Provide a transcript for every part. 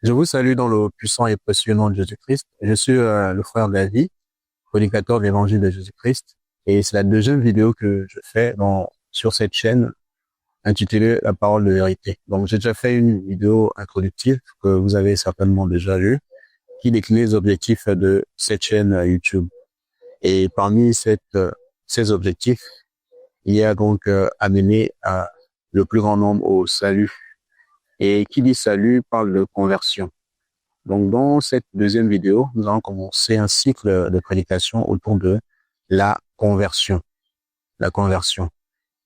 Je vous salue dans le puissant et précieux nom de Jésus-Christ. Je suis le frère David, prédicateur de l'évangile de Jésus-Christ. Et c'est la deuxième vidéo que je fais sur cette chaîne intitulée La parole de vérité. Donc, j'ai déjà fait une vidéo introductive que vous avez certainement déjà vue, qui décline les objectifs de cette chaîne YouTube. Et parmi ces objectifs, il y a donc amener le plus grand nombre au salut. Et qui dit salut parle de conversion. Donc, dans cette deuxième vidéo, nous allons commencer un cycle de prédication autour de la conversion. La conversion.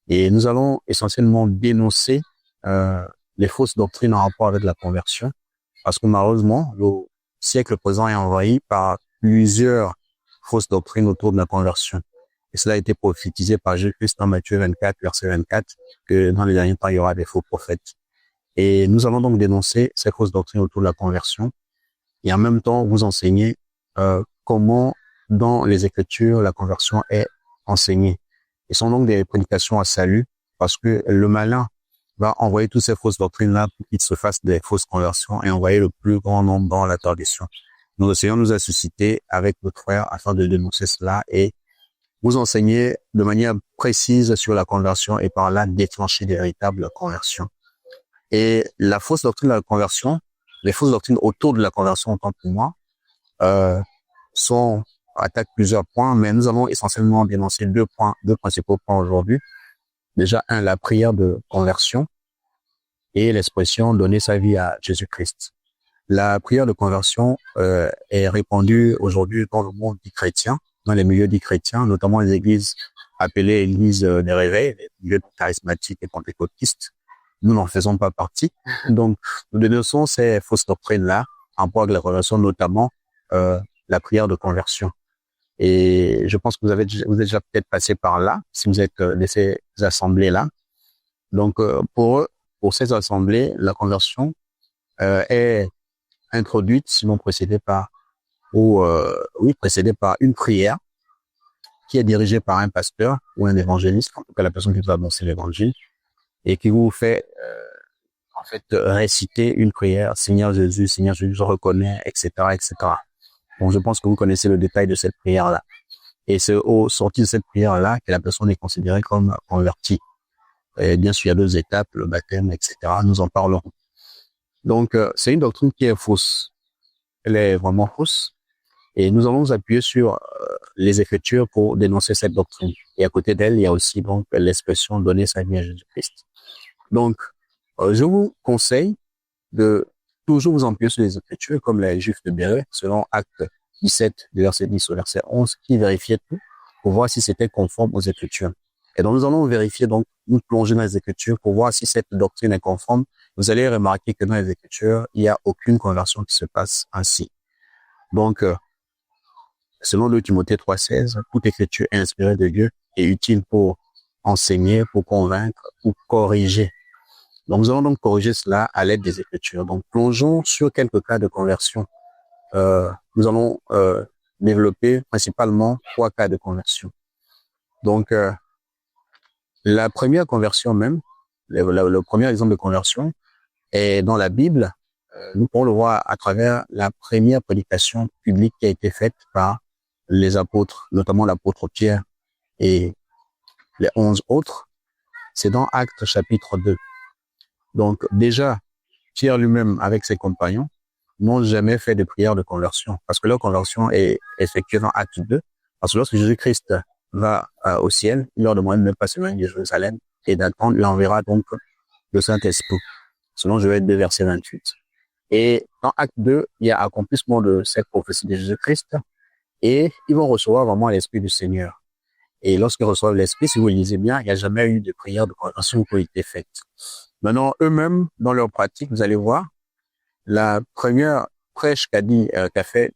Et nous allons essentiellement dénoncer les fausses doctrines en rapport avec la conversion, parce que malheureusement, le siècle présent est envahi par plusieurs fausses doctrines autour de la conversion. Et cela a été prophétisé par Jésus-Christ dans Matthieu 24, verset 24, que dans les derniers temps, il y aura des faux prophètes. Et nous allons donc dénoncer ces fausses doctrines autour de la conversion et en même temps vous enseigner comment dans les Écritures la conversion est enseignée. Et ce sont donc des prédications à salut parce que le malin va envoyer toutes ces fausses doctrines-là pour qu'il se fasse des fausses conversions et envoyer le plus grand nombre dans la perdition. Nous le Seigneur nous a suscité avec notre frère afin de dénoncer cela et vous enseigner de manière précise sur la conversion et par là déclencher des véritables conversions. Et la fausse doctrine de la conversion, les fausses doctrines autour de la conversion en tant que moi, attaquent plusieurs points, mais nous allons essentiellement dénoncer deux principaux points aujourd'hui. Déjà, la prière de conversion et l'expression donner sa vie à Jésus-Christ. La prière de conversion est répandue aujourd'hui dans le monde dit chrétien, dans les milieux dits chrétiens, notamment les églises appelées églises des réveils, les milieux charismatiques et pentecôtistes. Nous n'en faisons pas partie. Donc, nous dénonçons ces fausses doctrines-là en rapport avec la conversion, notamment la prière de conversion. Et je pense que vous êtes déjà peut-être passé par là, si vous êtes de ces assemblées-là. Donc, pour ces assemblées, la conversion est introduite, sinon précédée par une prière qui est dirigée par un pasteur ou un évangéliste, en tout cas la personne qui vous a annoncé l'évangile, et qui vous fait réciter une prière, Seigneur Jésus, je reconnais, etc., etc. Bon, je pense que vous connaissez le détail de cette prière-là. Et c'est au sortir de cette prière-là que la personne est considérée comme convertie. Et bien sûr, il y a deux étapes, le baptême, etc. Nous en parlerons. Donc, c'est une doctrine qui est fausse. Elle est vraiment fausse. Et nous allons nous appuyer sur les Écritures pour dénoncer cette doctrine. Et à côté d'elle, il y a aussi donc l'expression donner sa vie à Jésus-Christ. Donc, je vous conseille de toujours vous appuyer sur les Écritures, comme les Juifs de Béret, selon Acte 17, du verset 10 au verset 11, qui vérifiaient tout pour voir si c'était conforme aux Écritures. Et donc, nous allons vérifier, donc, nous plonger dans les Écritures pour voir si cette doctrine est conforme. Vous allez remarquer que dans les Écritures, il n'y a aucune conversion qui se passe ainsi. Donc, selon 2 Timothée 3,16, toute Écriture est inspirée de Dieu et utile pour enseigner, pour convaincre, pour corriger. Donc, nous allons donc corriger cela à l'aide des Écritures. Donc, plongeons sur quelques cas de conversion. Nous allons développer principalement 3 cas de conversion. Donc, la première conversion même, le premier exemple de conversion est dans la Bible. Nous pourrons le voir à travers la première prédication publique qui a été faite par les apôtres, notamment l'apôtre Pierre et les 11 autres. C'est dans Actes chapitre 2. Donc déjà, Pierre lui-même avec ses compagnons n'ont jamais fait de prière de conversion parce que leur conversion est effectuée dans Acte 2. Parce que lorsque Jésus-Christ va au ciel, il leur demande même pas se loin de Jérusalem et d'attendre, il enverra donc le Saint-Esprit, selon Joël 2, verset 28. Et dans Acte 2, il y a accomplissement de cette prophétie de Jésus-Christ et ils vont recevoir vraiment l'Esprit du Seigneur. Et lorsqu'ils reçoivent l'Esprit, si vous lisez bien, il n'y a jamais eu de prière de conversion qui a été faite. Maintenant, eux-mêmes, dans leur pratique, vous allez voir, la première prêche qu'a fait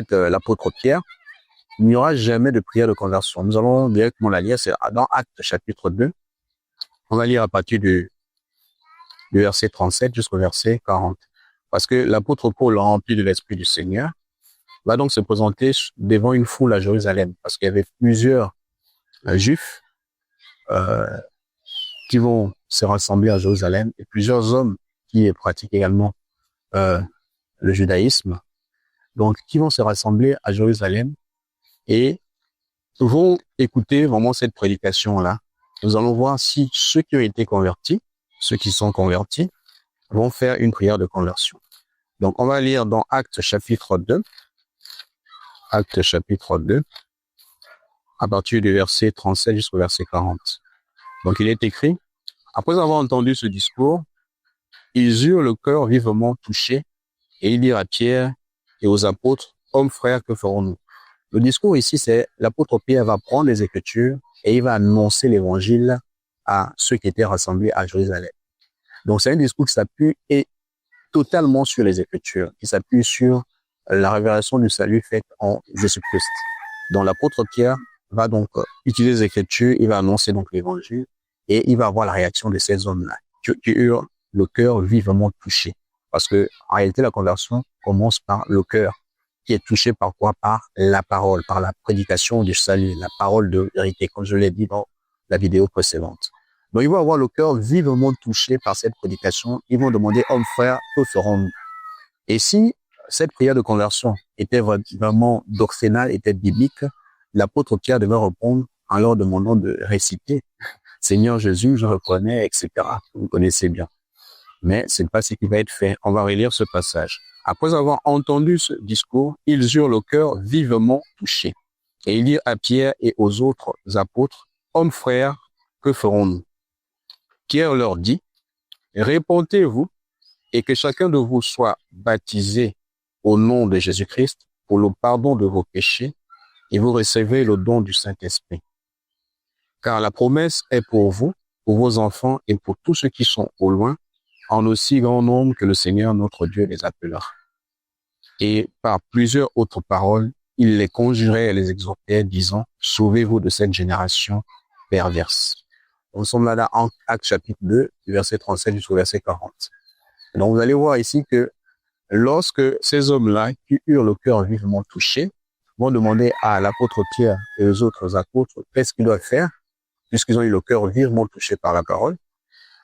l'apôtre Pierre, il n'y aura jamais de prière de conversion. Nous allons directement la lire, c'est dans Actes chapitre 2. On va lire à partir du verset 37 jusqu'au verset 40. Parce que l'apôtre Paul, rempli de l'Esprit du Seigneur, va donc se présenter devant une foule à Jérusalem, parce qu'il y avait plusieurs Juifs qui vont se rassembler à Jérusalem et plusieurs hommes qui pratiquent également le judaïsme, donc qui vont se rassembler à Jérusalem et vont écouter vraiment cette prédication-là. Nous allons voir si ceux qui ont été convertis, ceux qui sont convertis, vont faire une prière de conversion. Donc, on va lire dans Actes chapitre 2, Actes chapitre 2, à partir du verset 37 jusqu'au verset 40. Donc, il est écrit, « Après avoir entendu ce discours, ils eurent le cœur vivement touché et ils dirent à Pierre et aux apôtres, « Hommes, frères, que ferons-nous » Le discours ici, c'est l'apôtre Pierre va prendre les Écritures et il va annoncer l'évangile à ceux qui étaient rassemblés à Jérusalem. Donc, c'est un discours qui s'appuie totalement sur les Écritures, qui s'appuie sur la révélation du salut faite en Jésus-Christ. Donc, l'apôtre Pierre va donc utiliser les Écritures, il va annoncer donc l'évangile et il va avoir la réaction de ces hommes-là qui eurent le cœur vivement touché. Parce que, en réalité, la conversion commence par le cœur qui est touché par quoi? Par la parole, par la prédication du salut, la parole de vérité, comme je l'ai dit dans la vidéo précédente. Donc, ils vont avoir le cœur vivement touché par cette prédication. Ils vont demander, hommes, frères, que ferons-nous? Et si cette prière de conversion était vraiment doctrinale, était biblique, l'apôtre Pierre devait répondre en leur demandant de réciter Seigneur Jésus, je reconnais, etc. Vous connaissez bien. Mais ce n'est pas ce qui va être fait. On va relire ce passage. Après avoir entendu ce discours, ils eurent le cœur vivement touché. Et ils dirent à Pierre et aux autres apôtres, hommes frères, que ferons-nous? Pierre leur dit, répentez-vous et que chacun de vous soit baptisé au nom de Jésus-Christ pour le pardon de vos péchés et vous recevez le don du Saint-Esprit. Car la promesse est pour vous, pour vos enfants et pour tous ceux qui sont au loin, en aussi grand nombre que le Seigneur notre Dieu les appellera. Et par plusieurs autres paroles, il les conjurait et les exhortait, disant, sauvez-vous de cette génération perverse. Nous sommes là en Actes chapitre 2, du verset 37 jusqu'au verset 40. Donc vous allez voir ici que lorsque ces hommes-là, qui eurent le cœur vivement touché, vont demander à l'apôtre Pierre et aux autres apôtres qu'est-ce qu'ils doivent faire, puisqu'ils ont eu le cœur vivement touché par la parole.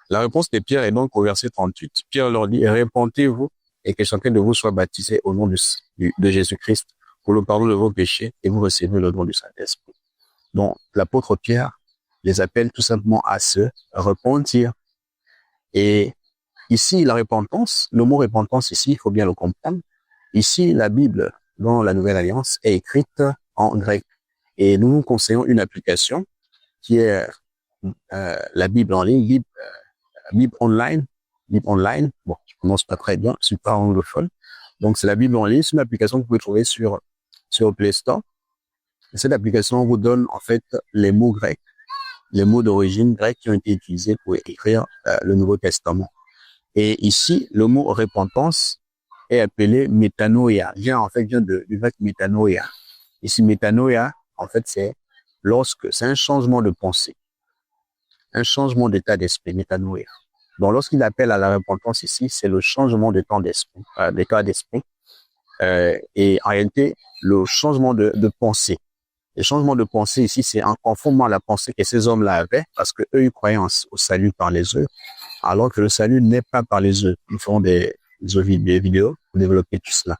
La réponse de Pierre est donc au verset 38. Pierre leur dit, répentez-vous et que chacun de vous soit baptisé au nom de Jésus-Christ pour le pardon de vos péchés et vous recevez le don du Saint-Esprit. Donc, l'apôtre Pierre les appelle tout simplement à se repentir. Et ici, la repentance, le mot repentance ici, il faut bien le comprendre. Ici, la Bible dans la Nouvelle Alliance est écrite en grec. Et nous conseillons une application qui est la Bible en ligne, Bible online. Bon, je prononce pas très bien, je suis pas anglophone. Donc, c'est la Bible en ligne. C'est une application que vous pouvez trouver sur Play Store. Et cette application vous donne, en fait, les mots grecs, les mots d'origine grecque qui ont été utilisés pour écrire le Nouveau Testament. Et ici, le mot repentance est appelé métanoïa. Vient du grec métanoïa. Ici, métanoïa, en fait, c'est un changement de pensée. Un changement d'état d'esprit, métanoïa. Donc, lorsqu'il appelle à la repentance ici, c'est le changement d'état d'esprit. Et en réalité, le changement de pensée. Le changement de pensée ici, c'est en conformément à la pensée que ces hommes-là avaient, parce que eux, ils croyaient au salut par les œuvres, alors que le salut n'est pas par les œuvres. Nous ferons des vidéos pour développer tout cela.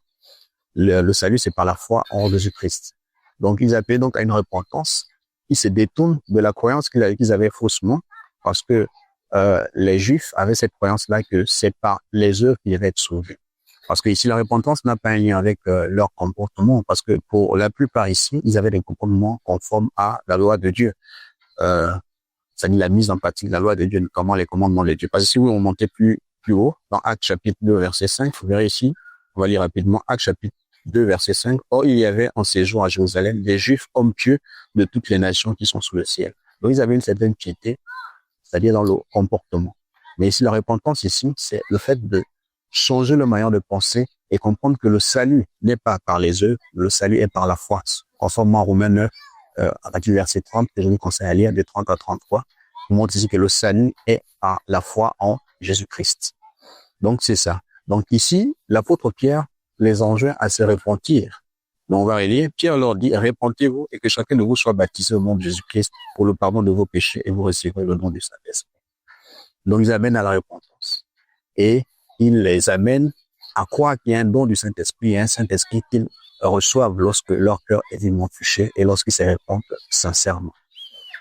Le salut, c'est par la foi en Jésus-Christ. Donc, ils appelaient donc à une repentance. Ils se détournent de la croyance qu'ils avaient faussement, parce que les Juifs avaient cette croyance-là que c'est par les œuvres qu'ils devaient être sauvés. Parce que ici, la repentance n'a pas un lien avec leur comportement, parce que pour la plupart ici, ils avaient des comportements conformes à la loi de Dieu. C'est-à-dire la mise en pratique de la loi de Dieu, notamment les commandements de Dieu. Parce que si vous remontez plus haut, dans Actes chapitre 2, verset 5, vous verrez ici, on va lire rapidement, Actes chapitre 2, verset 5, « Or, il y avait en séjour à Jérusalem des Juifs hommes pieux de toutes les nations qui sont sous le ciel. » Donc, ils avaient une certaine piété, c'est-à-dire dans le comportement. Mais ici, la repentance ici, c'est le fait de changer le manière de penser et comprendre que le salut n'est pas par les œuvres, le salut est par la foi. Conformément à Romains 9, avec le verset 30, que je vous conseille à lire, de 30 à 33, on montre ici que le salut est par la foi en Jésus-Christ. Donc, c'est ça. Donc, ici, l'apôtre Pierre les enjoint à se repentir. Donc, on va relire. Pierre leur dit, repentez-vous et que chacun de vous soit baptisé au nom de Jésus-Christ pour le pardon de vos péchés et vous recevrez le don du Saint-Esprit. Donc, ils amènent à la repentance. Et il les amène à croire qu'il y a un don du Saint-Esprit et un Saint-Esprit qu'ils reçoivent lorsque leur cœur est vivement touché et lorsqu'ils se répandent sincèrement.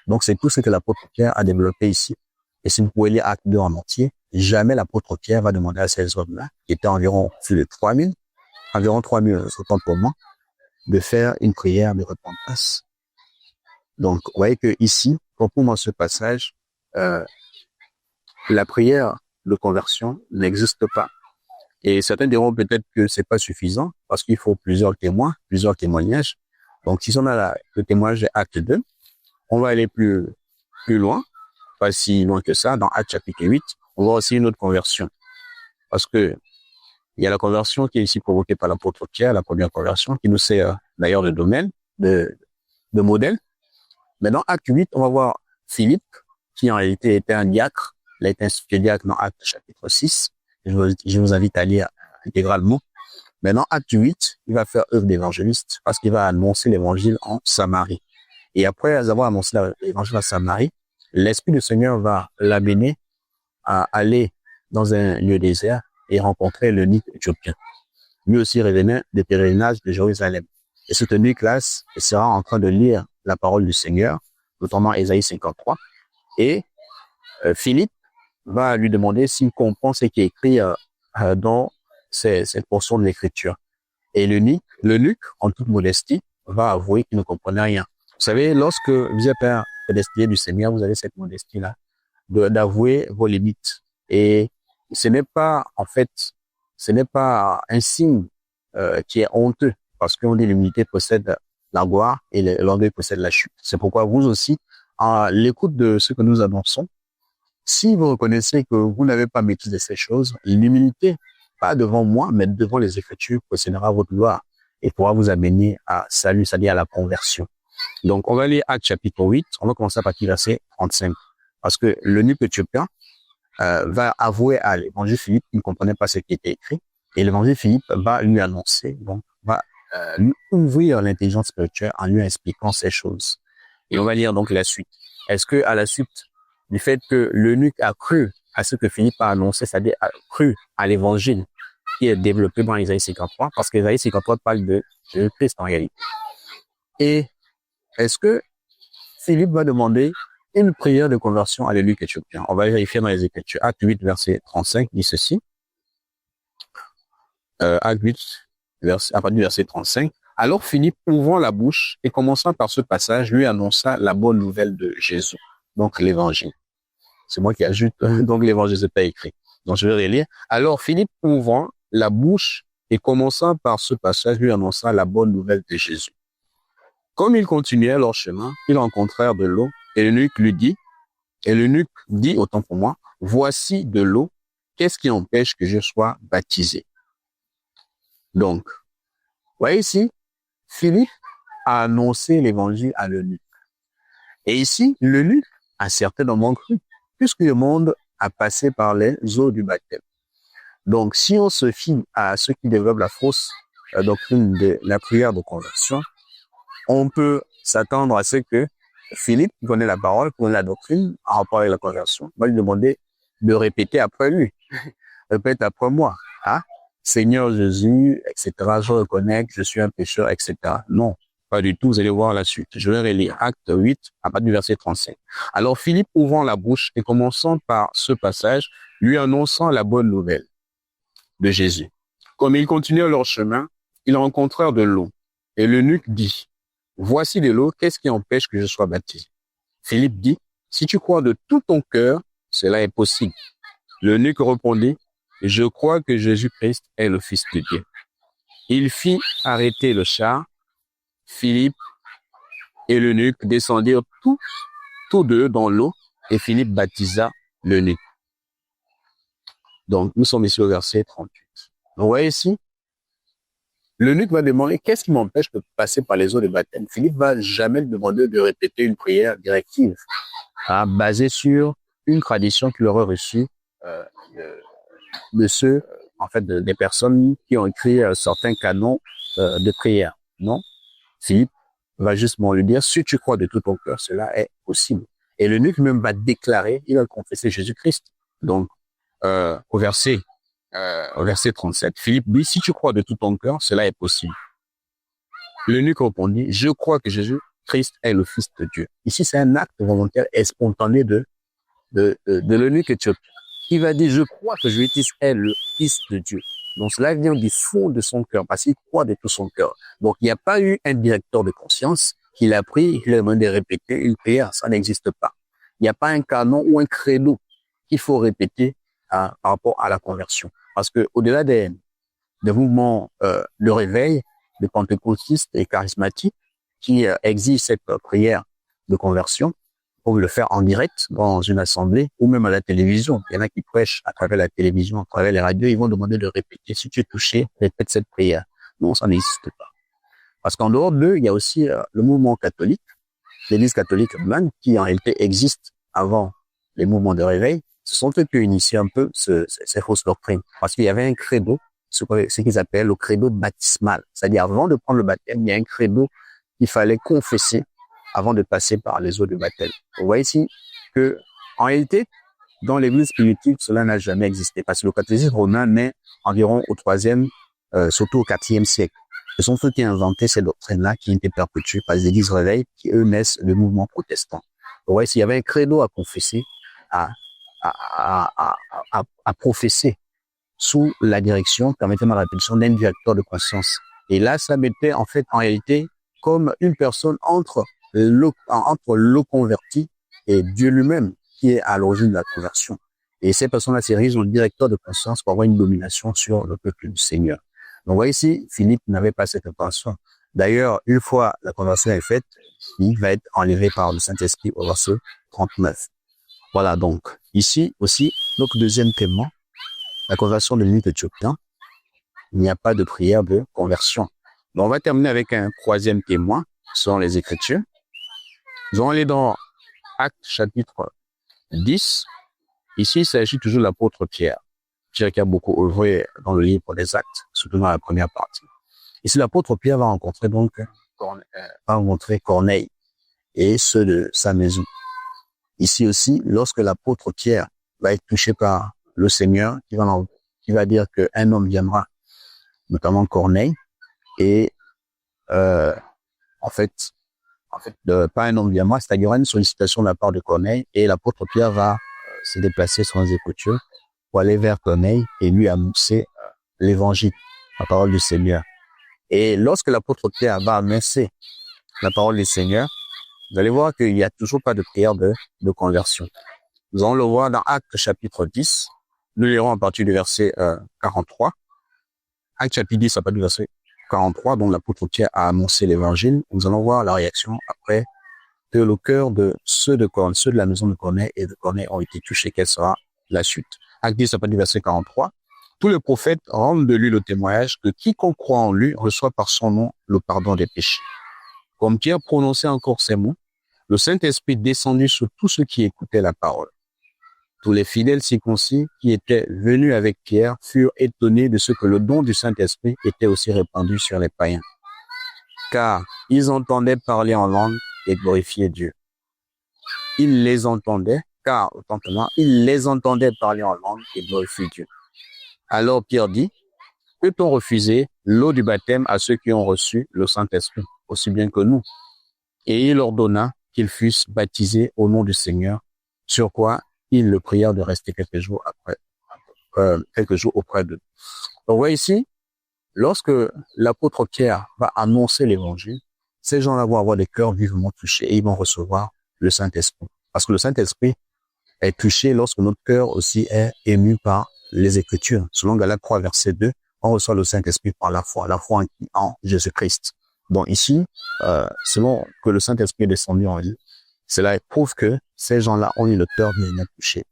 Donc, c'est tout ce que l'apôtre Pierre a développé ici. Et si vous pouvez lire Acte 2 en entier, jamais l'apôtre Pierre va demander à ces hommes-là, qui étaient environ plus de 3000, environ 3000, autant pour moi, de faire une prière de repentance. Donc, vous voyez que ici, dans ce passage, la prière de conversion n'existe pas. Et certains diront peut-être que c'est pas suffisant parce qu'il faut plusieurs témoins, plusieurs témoignages. Donc, si on a le témoignage de Acte 2, on va aller plus loin, pas si loin que ça. Dans Acte chapitre 8, on voit aussi une autre conversion. Parce que il y a la conversion qui est ici provoquée par l'apôtre Pierre, la première conversion, qui nous sert d'ailleurs de domaine, de modèle. Mais dans Acte 8, on va voir Philippe, qui en réalité était un diacre. Il a été institué diacre dans Acte chapitre 6. Je vous invite à lire intégralement. Mais dans Acte 8, il va faire œuvre d'évangéliste parce qu'il va annoncer l'évangile en Samarie. Et après avoir annoncé l'évangile en Samarie, l'Esprit du Seigneur va l'amener à aller dans un lieu désert et rencontrer l'eunuque éthiopien. Lui aussi revenait des pèlerinages de Jérusalem. Et cet eunuque-là sera en train de lire la parole du Seigneur, notamment Ésaïe 53. Et Philippe va lui demander s'il comprend ce qui est écrit dans cette portion de l'Écriture. Et l'eunuque, en toute modestie, va avouer qu'il ne comprenait rien. Vous savez, lorsque vous êtes un prédestiné du Seigneur, vous avez cette modestie-là d'avouer vos limites. Et ce n'est pas, en fait, ce n'est pas un signe qui est honteux, parce qu'on dit l'humilité possède la gloire et l'orgueil possède la chute. C'est pourquoi vous aussi, à l'écoute de ce que nous annonçons, si vous reconnaissez que vous n'avez pas maîtrisé ces choses, l'humilité, pas devant moi, mais devant les Écritures, possédera votre gloire et pourra vous amener à salut, c'est-à-dire à la conversion. Donc, on va lire Acte chapitre 8, on va commencer à partir du verset 35. Parce que l'eunuque éthiopien va avouer à l'évangile Philippe qu'il ne comprenait pas ce qui était écrit. Et l'évangile Philippe va lui annoncer, donc va lui ouvrir l'intelligence spirituelle en lui expliquant ces choses. Et on va lire donc la suite. Est-ce que à la suite du fait que l'eunuque a cru à ce que Philippe a annoncé, c'est-à-dire a cru à l'évangile qui est développé dans Ésaïe 53, parce que Ésaïe 53 parle de Christ en réalité. Et est-ce que Philippe va demander une prière de conversion à l'eunuque éthiopien? On va vérifier dans les Écritures. Acte 8, verset 35 dit ceci. Acte 8, à partir du verset 35. Alors Philippe, ouvrant la bouche et commençant par ce passage, lui annonça la bonne nouvelle de Jésus. Donc l'évangile. C'est moi qui ajoute, donc l'évangile n'est pas écrit. Donc je vais relire. Alors Philippe, ouvrant la bouche et commençant par ce passage, lui annonça la bonne nouvelle de Jésus. Comme ils continuaient leur chemin, ils rencontrèrent de l'eau et l'eunuque dit, autant pour moi, voici de l'eau, qu'est-ce qui empêche que je sois baptisé? Donc, vous voyez ici, Philippe a annoncé l'évangile à l'eunuque. Et ici, l'eunuque a certainement cru, puisque le monde a passé par les eaux du baptême. Donc, si on se fie à ceux qui développent la fausse doctrine de la prière de conversion, on peut s'attendre à ce que Philippe, qui connaît la parole, qui connaît la doctrine, en rapport avec la conversion, va lui demander de répéter après lui. Répète après moi. Hein? Seigneur Jésus, etc. Je reconnais que je suis un pécheur, etc. Non, pas du tout. Vous allez voir la suite. Je vais relire Acte 8, à partir du verset 35. Alors Philippe, ouvrant la bouche et commençant par ce passage, lui annonçant la bonne nouvelle de Jésus. Comme ils continuèrent leur chemin, ils rencontrèrent de l'eau. Et l'eunuque dit, voici de l'eau, qu'est-ce qui empêche que je sois baptisé? Philippe dit, si tu crois de tout ton cœur, cela est possible. L'eunuque répondit, je crois que Jésus-Christ est le Fils de Dieu. Il fit arrêter le char. Philippe et l'eunuque descendirent tous deux dans l'eau et Philippe baptisa l'eunuque. Donc, nous sommes ici au verset 38. Donc, vous voyez ici, l'eunuque va demander, qu'est-ce qui m'empêche de passer par les eaux de baptême? Philippe va jamais lui demander de répéter une prière directive, basée sur une tradition qu'il aurait reçue de ceux, en fait, des personnes qui ont écrit certains canons de prière. Non, Philippe va justement lui dire, si tu crois de tout ton cœur, cela est possible. Et l'eunuque même va déclarer, il va confesser Jésus-Christ. Donc, au verset verset 37. Philippe dit, si tu crois de tout ton cœur, cela est possible. L'eunuque répondit, je crois que Jésus-Christ est le Fils de Dieu. Ici, c'est un acte volontaire et spontané de l'eunuque éthiopien, qui va dire, je crois que Jésus-Christ est le Fils de Dieu. Donc, cela vient du fond de son cœur, parce qu'il croit de tout son cœur. Donc, il n'y a pas eu un directeur de conscience qui l'a pris, qui lui a demandé de répéter une prière. Ça n'existe pas. Il n'y a pas un canon ou un credo qu'il faut répéter par rapport à la conversion. Parce que au-delà des mouvements de réveil, de pentecôtistes et charismatiques qui exigent cette prière de conversion, pour le faire en direct dans une assemblée ou même à la télévision. Il y en a qui prêchent à travers la télévision, à travers les radios, ils vont demander de répéter. Si tu es touché, répète cette prière. Non, ça n'existe pas. Parce qu'en dehors d'eux, il y a aussi le mouvement catholique, l'Église catholique même, qui en réalité existe avant les mouvements de réveil. Ce sont eux qui ont initié un peu ces fausses doctrines. Parce qu'il y avait un credo, ce qu'ils appellent le credo baptismal. C'est-à-dire, avant de prendre le baptême, il y a un credo qu'il fallait confesser avant de passer par les eaux du baptême. Vous voyez ici que, en réalité, dans l'Église primitive, cela n'a jamais existé. Parce que le catéchisme romain naît environ au IIIe, surtout au IVe siècle. Ce sont ceux qui ont inventé ces doctrines-là qui ont été perpétuées par les églises réveil qui, eux, naissent le mouvement protestant. Vous voyez, s'il y avait un credo à confesser, à professer sous la direction, permettez-moi la répétition, d'un directeur de conscience. Et là, ça mettait, en fait, en réalité, comme une personne entre le converti et Dieu lui-même, qui est à l'origine de la conversion. Et ces personnes-là s'érigent en directeur de conscience pour avoir une domination sur le peuple du Seigneur. Donc, vous voyez ici, Philippe n'avait pas cette intention. D'ailleurs, une fois la conversion est faite, il va être enlevé par le Saint-Esprit au verset 39. Voilà, donc, ici aussi, notre deuxième témoin, la conversion de l'eunuque éthiopien. Il n'y a pas de prière de conversion. Donc, on va terminer avec un troisième témoin, selon les Écritures. Nous allons aller dans Actes chapitre 10. Ici, il s'agit toujours de l'apôtre Pierre. Pierre qui a beaucoup œuvré dans le livre des Actes, surtout dans la première partie. Ici, l'apôtre Pierre va rencontrer Corneille et ceux de sa maison. Ici aussi, lorsque l'apôtre Pierre va être touché par le Seigneur, qui va dire qu'un homme viendra, notamment Corneille, et en fait, pas un homme viendra, c'est-à-dire il y aura une sollicitation de la part de Corneille, et l'apôtre Pierre va se déplacer sur les Écritures pour aller vers Corneille et lui annoncer l'évangile, la parole du Seigneur. Et lorsque l'apôtre Pierre va annoncer la parole du Seigneur, vous allez voir qu'il n'y a toujours pas de prière de conversion. Nous allons le voir dans Actes chapitre 10. Nous lirons à partir du verset 43. Actes chapitre 10, à partir du verset 43, dont l'apôtre Pierre a annoncé l'évangile. Nous allons voir la réaction après que le cœur de ceux de la maison de Corneille et de Corneille ont été touchés. Quelle sera la suite? Actes 10, à partir du verset 43. Tous les prophètes rendent de lui le témoignage que quiconque croit en lui reçoit par son nom le pardon des péchés. Comme Pierre prononçait encore ces mots, le Saint-Esprit descendit sur tous ceux qui écoutaient la parole. Tous les fidèles circoncis qui étaient venus avec Pierre furent étonnés de ce que le don du Saint-Esprit était aussi répandu sur les païens. Car ils entendaient parler en langue et glorifier Dieu. Ils les entendaient parler en langue et glorifier Dieu. Alors Pierre dit, peut-on refuser l'eau du baptême à ceux qui ont reçu le Saint-Esprit, aussi bien que nous? Et il ordonna qu'ils fussent baptisés au nom du Seigneur, sur quoi ils le prièrent de rester quelques jours auprès d'eux. Donc, vous voyez ici, lorsque l'apôtre Pierre va annoncer l'évangile, ces gens-là vont avoir des cœurs vivement touchés et ils vont recevoir le Saint-Esprit. Parce que le Saint-Esprit est touché lorsque notre cœur aussi est ému par les Écritures. Selon Galates 3, verset 2, on reçoit le Saint-Esprit par la foi en Jésus-Christ. Donc ici, selon que le Saint-Esprit est descendu en eux, cela prouve que ces gens-là ont eu le cœur bien touché.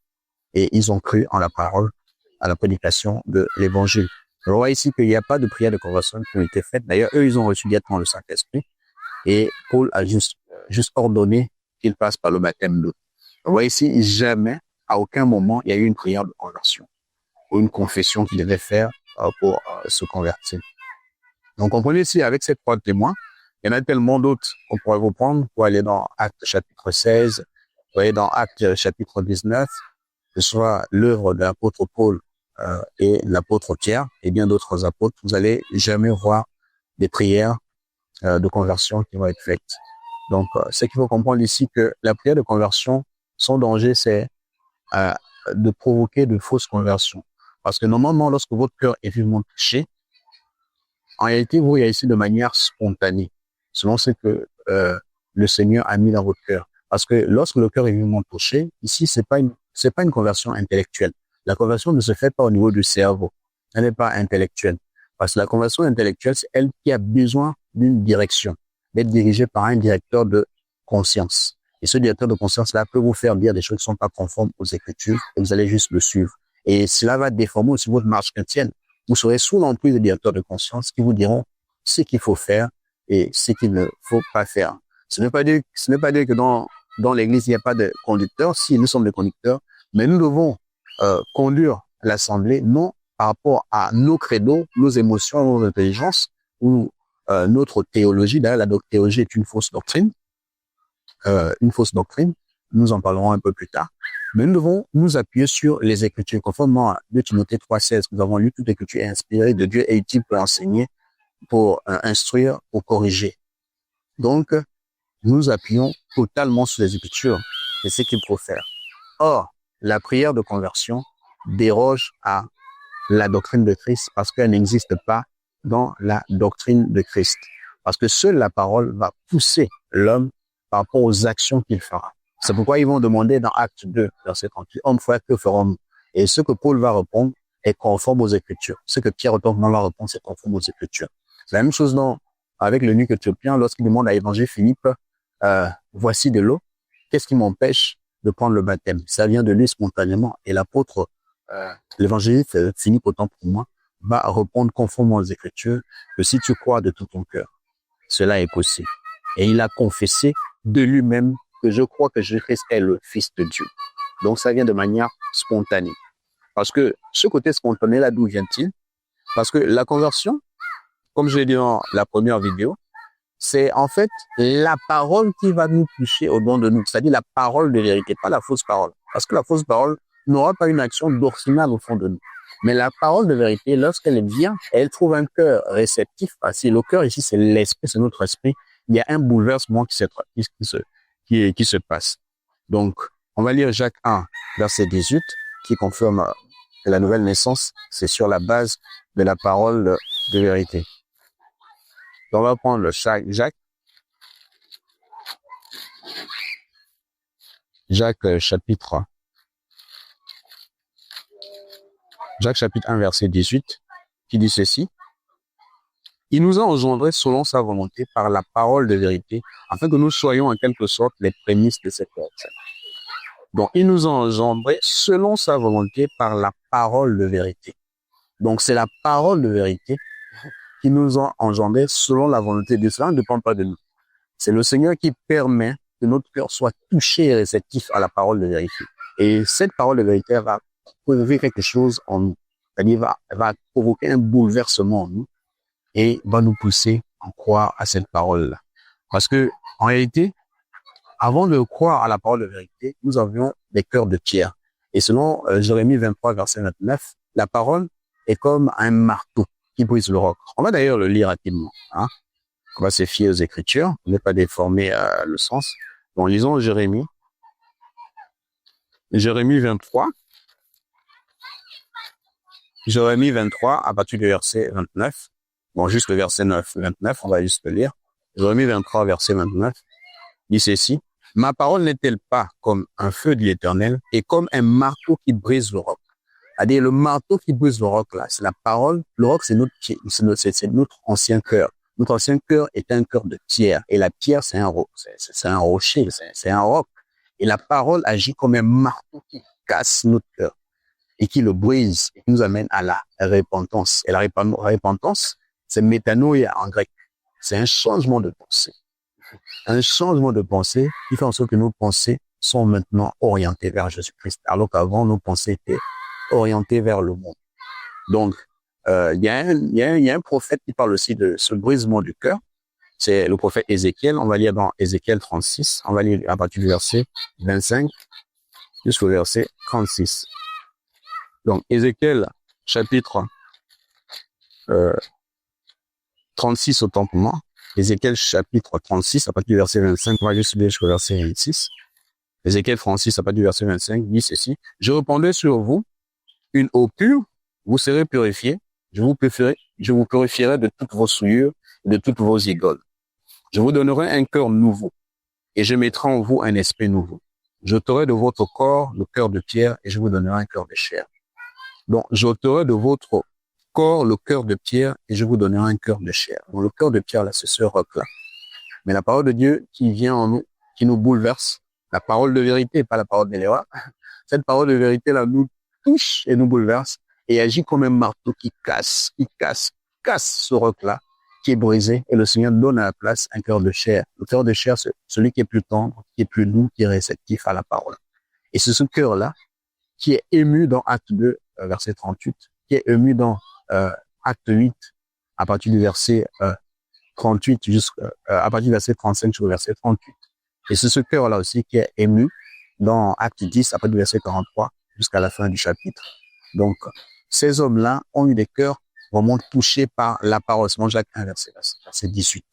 Et ils ont cru en la parole, à la prédication de l'Évangile. On voit ici qu'il n'y a pas de prière de conversion qui a été faite. D'ailleurs, eux, ils ont reçu directement le Saint-Esprit. Et Paul a juste ordonné qu'ils passent par le baptême d'eau. On voit ici, jamais, à aucun moment, il y a eu une prière de conversion ou une confession qu'ils devaient faire pour se convertir. Donc, comprenez ici, avec ces trois témoins, il y en a tellement d'autres qu'on pourrait vous prendre pour aller dans Actes chapitre 16, vous voyez, dans Actes chapitre 19, que ce soit l'œuvre de l'apôtre Paul et l'apôtre Pierre et bien d'autres apôtres, vous allez jamais voir des prières de conversion qui vont être faites. Donc, ce qu'il faut comprendre ici, que la prière de conversion, son danger, c'est de provoquer de fausses conversions. Parce que normalement, lorsque votre cœur est vivement touché, en réalité, vous réagissez de manière spontanée, selon ce que le Seigneur a mis dans votre cœur. Parce que lorsque le cœur est vivement touché, ici, c'est pas une conversion intellectuelle. La conversion ne se fait pas au niveau du cerveau. Elle n'est pas intellectuelle. Parce que la conversion intellectuelle, c'est elle qui a besoin d'une direction, d'être dirigée par un directeur de conscience. Et ce directeur de conscience-là peut vous faire dire des choses qui ne sont pas conformes aux Écritures et vous allez juste le suivre. Et cela va déformer aussi votre marche chrétienne. Vous serez sous l'emprise des directeurs de conscience qui vous diront ce qu'il faut faire et ce qu'il ne faut pas faire. Ce n'est pas dire que dans l'église, il n'y a pas de conducteurs. Si, nous sommes des conducteurs, mais nous devons conduire l'assemblée, non par rapport à nos credos, nos émotions, nos intelligences ou notre théologie. D'ailleurs, la théologie est une fausse doctrine. Nous en parlerons un peu plus tard. Mais nous devons nous appuyer sur les Écritures. Conformément à 2 Timothée 3,16, nous avons lu toute Écriture est inspirée de Dieu et utile pour enseigner, pour instruire, pour corriger. Donc, nous appuyons totalement sur les Écritures. C'est ce qu'il faut faire. Or, la prière de conversion déroge à la doctrine de Christ parce qu'elle n'existe pas dans la doctrine de Christ. Parce que seule la parole va pousser l'homme par rapport aux actions qu'il fera. C'est pourquoi ils vont demander dans Acte 2, verset 38, « Homme, frère, que ferons-nous » Et ce que Paul va répondre est conforme aux Écritures. Ce que Pierre va répondre, c'est conforme aux Écritures. C'est la même chose avec l'eunuque éthiopien lorsqu'il demande à l'évangile Philippe, voici de l'eau, qu'est-ce qui m'empêche de prendre le baptême? Ça vient de lui spontanément. Et l'apôtre, l'évangéliste Philippe, autant pour moi, va répondre conformément aux Écritures que si tu crois de tout ton cœur, cela est possible. Et il a confessé de lui-même que je crois que Jésus-Christ est le Fils de Dieu. Donc ça vient de manière spontanée. Parce que ce côté spontané là, d'où vient-il? Parce que la conversion, comme je l'ai dit dans la première vidéo, c'est en fait la parole qui va nous toucher au don de nous. C'est-à-dire la parole de vérité, pas la fausse parole. Parce que la fausse parole n'aura pas une action dorsinale au fond de nous. Mais la parole de vérité, lorsqu'elle vient, elle trouve un cœur réceptif. Parce que le cœur ici, c'est l'esprit, c'est notre esprit. Il y a un bouleversement qui se passe. Donc, on va lire Jacques 1, verset 18, qui confirme que la nouvelle naissance, c'est sur la base de la parole de vérité. Donc, on va prendre Jacques chapitre 1, verset 18, qui dit ceci. Il nous a engendrés selon sa volonté par la parole de vérité, afin que nous soyons en quelque sorte les prémices de cette œuvre. Donc, il nous a engendrés selon sa volonté par la parole de vérité. Donc, c'est la parole de vérité qui nous a engendrés selon la volonté de Dieu. Cela ne dépend pas de nous. C'est le Seigneur qui permet que notre cœur soit touché et réceptif à la parole de vérité. Et cette parole de vérité va provoquer quelque chose en nous. C'est-à-dire, va provoquer un bouleversement en nous et va nous pousser à croire à cette parole-là. Parce que, en réalité, avant de croire à la parole de vérité, nous avions des cœurs de pierre. Et selon Jérémie 23, verset 29, la parole est comme un marteau qui brise le roc. On va d'ailleurs le lire rapidement. On va se fier aux Écritures, on n'est pas déformer le sens. Bon, lisons Jérémie 23. Jérémie 23, à partir du verset 29. Bon, juste le verset 29, on va juste le lire. Jérémie 23, verset 29, dit ceci. « Ma parole n'est-elle pas comme un feu de l'Éternel et comme un marteau qui brise le roc ?» C'est-à-dire, le marteau qui brise le roc, là, c'est la parole. Le roc, c'est notre ancien cœur. Notre ancien cœur est un cœur de pierre. Et la pierre, c'est un rocher, c'est un roc. Et la parole agit comme un marteau qui casse notre cœur et qui le brise et qui nous amène à la repentance. Et la repentance, c'est métanoïa en grec. C'est un changement de pensée. Un changement de pensée qui fait en sorte que nos pensées sont maintenant orientées vers Jésus-Christ, alors qu'avant, nos pensées étaient orientées vers le monde. Donc, il y a un prophète qui parle aussi de ce brisement du cœur. C'est le prophète Ézéchiel. On va lire dans Ézéchiel 36. On va lire à partir du verset 25 jusqu'au verset 36. Donc, Ézéchiel chapitre 36 autant pour moi. Ézéchiel chapitre 36, à partir du verset 25, on va juste lire jusqu'au verset 26. Ézéchiel 36, à partir du verset 25, dit ceci. Je répandrai sur vous une eau pure, vous serez purifiés, je vous purifierai de toutes vos souillures et de toutes vos idoles. Je vous donnerai un cœur nouveau et je mettrai en vous un esprit nouveau. J'ôterai de votre corps le cœur de pierre et je vous donnerai un cœur de chair. Donc, j'ôterai de votre corps le cœur de pierre et je vous donnerai un cœur de chair. Donc, le cœur de pierre, là, c'est ce roc-là. Mais la parole de Dieu qui vient en nous, qui nous bouleverse, la parole de vérité, pas la parole de l'erreur, cette parole de vérité, là, nous touche et nous bouleverse et agit comme un marteau qui casse ce roc-là, qui est brisé, et le Seigneur donne à la place un cœur de chair. Le cœur de chair, c'est celui qui est plus tendre, qui est plus doux, qui est réceptif à la parole. Et c'est ce cœur-là qui est ému dans Acte 2, verset 38, qui est ému dans Acte 8, à partir du verset 38 à partir du verset 35 jusqu'au verset 38. Et c'est ce cœur-là aussi qui est ému dans Acte 10, à partir du verset 43 jusqu'à la fin du chapitre. Donc, ces hommes-là ont eu des cœurs vraiment touchés par la parole. C'est Jacques 1, verset 18.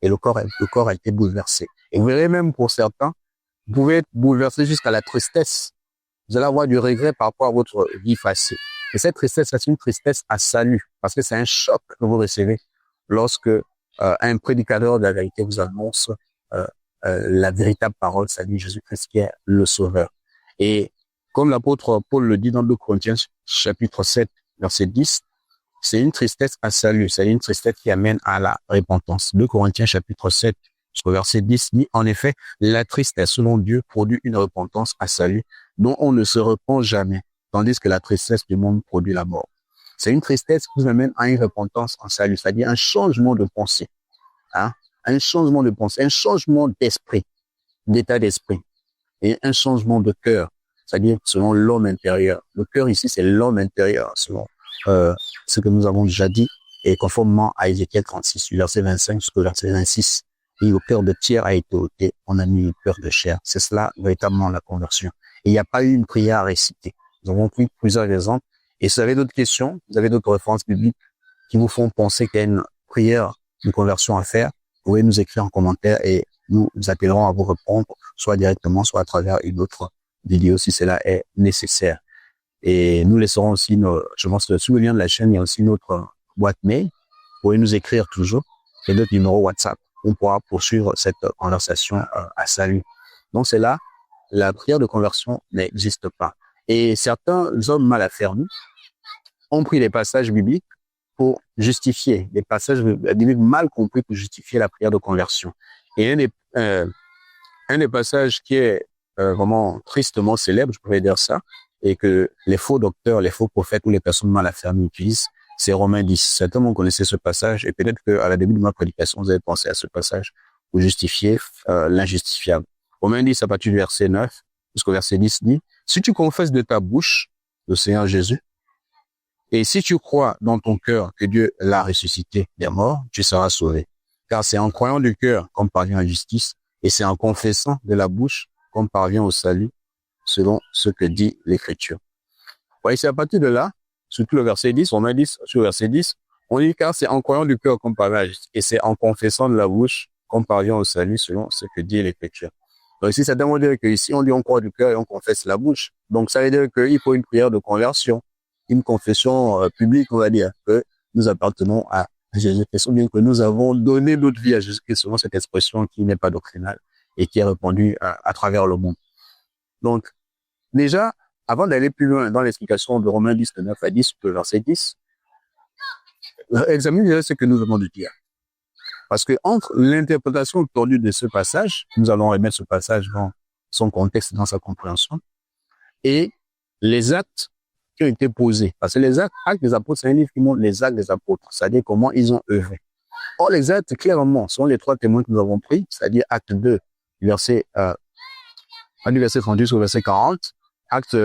Et le corps a été bouleversé. Et vous verrez même pour certains, vous pouvez être bouleversé jusqu'à la tristesse. Vous allez avoir du regret par rapport à votre vie passée. Et cette tristesse, c'est une tristesse à salut, parce que c'est un choc que vous recevez lorsque un prédicateur de la vérité vous annonce la véritable parole, c'est-à-dire Jésus-Christ qui est le Sauveur. Et comme l'apôtre Paul le dit dans 2 Corinthiens chapitre 7, verset 10, c'est une tristesse à salut, c'est une tristesse qui amène à la repentance. 2 Corinthiens chapitre 7, verset 10 dit, en effet, la tristesse selon Dieu produit une repentance à salut dont on ne se repent jamais, tandis que la tristesse du monde produit la mort. C'est une tristesse qui vous amène à une repentance en salut, c'est-à-dire un changement de pensée, un changement de pensée, un changement d'esprit, d'état d'esprit, et un changement de cœur, c'est-à-dire selon l'homme intérieur. Le cœur ici, c'est l'homme intérieur, selon ce que nous avons déjà dit, et conformément à Ézéchiel 36, du verset 25 jusqu'au verset 26. Et le cœur de pierre a été ôté, on a mis le cœur de chair. C'est cela, véritablement, la conversion. Et il n'y a pas eu une prière à réciter. Nous avons pris plusieurs exemples. Et si vous avez d'autres questions, vous avez d'autres références bibliques qui vous font penser qu'il y a une prière de conversion à faire, vous pouvez nous écrire en commentaire et nous appellerons à vous répondre, soit directement, soit à travers une autre vidéo si cela est nécessaire. Et nous laisserons aussi, je pense que sous le lien de la chaîne, il y a aussi notre boîte mail. Vous pouvez nous écrire toujours et notre numéro WhatsApp. On pourra poursuivre cette conversation à salut. Donc c'est là, la prière de conversion n'existe pas. Et certains hommes mal affermis ont pris les passages bibliques pour justifier, des passages bibliques mal compris pour justifier la prière de conversion. Et un des passages qui est vraiment tristement célèbre, je pourrais dire ça, et que les faux docteurs, les faux prophètes ou les personnes mal affermies utilisent, c'est Romains 10. Certainement connaissez ce passage et peut-être qu'à la début de ma prédication, vous avez pensé à ce passage pour justifier l'injustifiable. Romains 10, à partir du verset 9 jusqu'au verset 10 dit, si tu confesses de ta bouche le Seigneur Jésus, et si tu crois dans ton cœur que Dieu l'a ressuscité des morts, tu seras sauvé. Car c'est en croyant du cœur qu'on parvient à la justice, et c'est en confessant de la bouche qu'on parvient au salut, selon ce que dit l'Écriture. Voyez, c'est à partir de là, surtout le verset 10, Romains 10, sur le verset 10, on dit car c'est en croyant du cœur qu'on parvient à la justice, et c'est en confessant de la bouche qu'on parvient au salut, selon ce que dit l'Écriture. Donc ici, ça veut dire que ici, on dit on croit du cœur et on confesse la bouche. Donc ça veut dire qu'il faut une prière de conversion, une confession publique, on va dire, que nous appartenons à Jésus-Christ, ou bien que nous avons donné notre vie à Jésus-Christ, selon cette expression qui n'est pas doctrinale et qui est répandue à travers le monde. Donc, déjà, avant d'aller plus loin dans l'explication de Romains 10, de 9 à 10, le verset 10, examinez déjà ce que nous avons de dire. Parce que entre l'interprétation tordue de ce passage, nous allons remettre ce passage dans son contexte, dans sa compréhension, et les actes qui ont été posés. Parce que les actes des apôtres, c'est un livre qui montre les actes des apôtres, c'est-à-dire comment ils ont œuvré. Or, les actes, clairement, sont les trois témoins que nous avons pris, c'est-à-dire acte 2, du verset 38 au verset 40, acte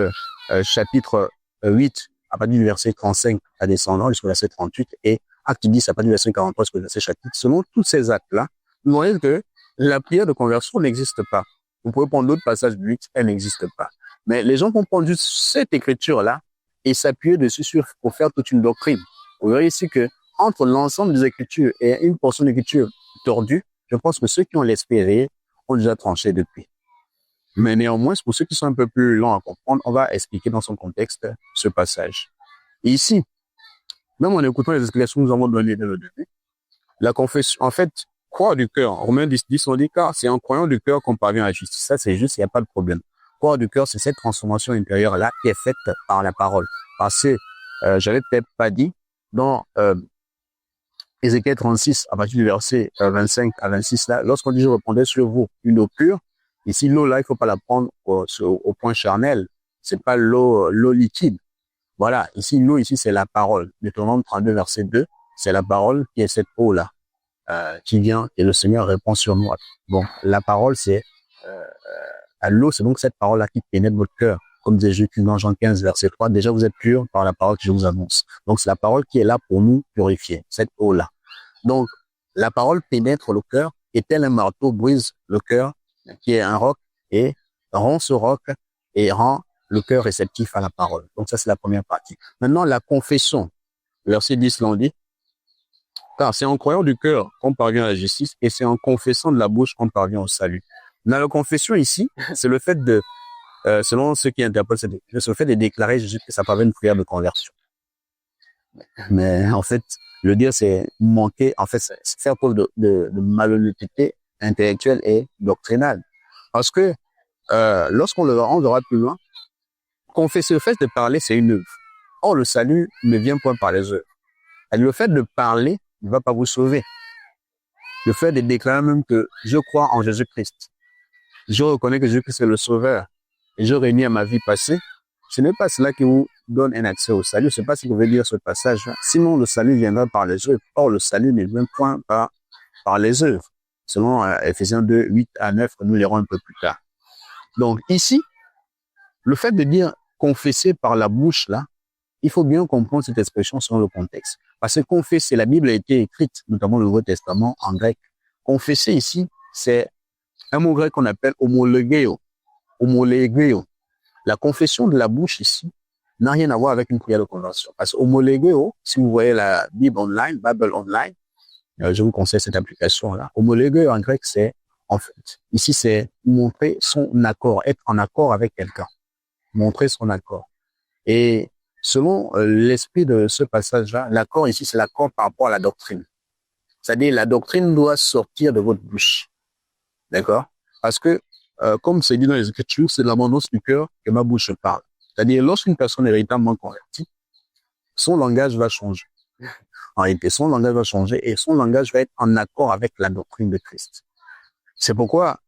chapitre 8, à partir du verset 35 à descendant jusqu'au verset 38, et acte 10, à partir du verset 43 jusqu'au verset chapitre. Selon tous ces actes-là, nous voyons que la prière de conversion n'existe pas. Vous pouvez prendre d'autres passages bibliques, elle n'existe pas. Mais les gens comprennent juste cette écriture-là et s'appuyer dessus pour faire toute une doctrine. Vous verrez ici que entre l'ensemble des Écritures et une portion d'Écriture tordue, je pense que ceux qui ont l'espéré ont déjà tranché depuis. Mais néanmoins, pour ceux qui sont un peu plus lents à comprendre, on va expliquer dans son contexte ce passage. Et ici, même en écoutant les explications que nous avons données dès le début, la confession, en fait, croire du cœur, Romains 10, on dit, car c'est en croyant du cœur qu'on parvient à la justice. Ça, c'est juste, il n'y a pas de problème. Croire du cœur, c'est cette transformation intérieure-là qui est faite par la parole. Parce que, j'avais peut-être pas dit, dans Ézéchiel 36, à partir du verset 25 à 26, là, lorsqu'on dit, je répondais sur vous une eau pure, ici, l'eau, là, il faut pas la prendre au point charnel. C'est pas l'eau liquide. Voilà. Ici, l'eau, ici, c'est la parole. Deutéronome 32, verset 2, c'est la parole qui est cette eau-là, qui vient et le Seigneur répond sur nous. Bon, la parole, c'est, l'eau, c'est donc cette parole-là qui pénètre votre cœur. Comme disait Jésus dans Jean 15, verset 3, déjà vous êtes purs par la parole que je vous annonce. Donc, c'est la parole qui est là pour nous purifier, cette eau-là. Donc, la parole pénètre le cœur et tel un marteau brise le cœur, qui est un roc, et rend ce roc et rend le cœur réceptif à la parole. Donc, ça, c'est la première partie. Maintenant, la confession. Verset 10, l'on dit, car c'est en croyant du cœur qu'on parvient à la justice et c'est en confessant de la bouche qu'on parvient au salut. Dans la confession ici, c'est le fait de, selon ceux qui interprètent cette écriture, c'est le fait de déclarer Jésus que ça parvient une prière de conversion. Mais en fait, le dire, c'est manquer, en fait, c'est faire preuve de malhonnêteté intellectuelle et doctrinale. Parce que lorsqu'on le verra plus loin, confesser, le fait de parler, c'est une œuvre. Or, le salut ne vient point par les œuvres. Et le fait de parler ne va pas vous sauver. Le fait de déclarer même que je crois en Jésus-Christ, je reconnais que Jésus-Christ est le Sauveur, et je réunis à ma vie passée, ce n'est pas cela qui vous donne un accès au salut. C'est pas ce que veut dire ce passage. Sinon, le salut viendra par les œuvres. Or, le salut ne vient point par les œuvres. Selon Ephésiens 2, 8 à 9, nous lirons un peu plus tard. Donc, ici, le fait de dire confesser par la bouche, là, il faut bien comprendre cette expression selon le contexte. Parce que confesser, la Bible a été écrite, notamment le Nouveau Testament, en grec. Confesser ici, c'est un mot grec qu'on appelle homologeo. Homologeo. La confession de la bouche ici n'a rien à voir avec une prière de conversion. Parce que homologeo, si vous voyez la Bible online, je vous conseille cette application-là. Homologeo en grec, c'est, en fait, ici, c'est montrer son accord, être en accord avec quelqu'un. Montrer son accord. Et selon l'esprit de ce passage-là, l'accord ici, c'est l'accord par rapport à la doctrine. C'est-à-dire, la doctrine doit sortir de votre bouche. D'accord? Parce que, comme c'est dit dans les Écritures, c'est de l'abondance du cœur que ma bouche parle. C'est-à-dire, lorsqu'une personne est véritablement convertie, son langage va changer. En réalité, son langage va changer et son langage va être en accord avec la doctrine de Christ. C'est pourquoi,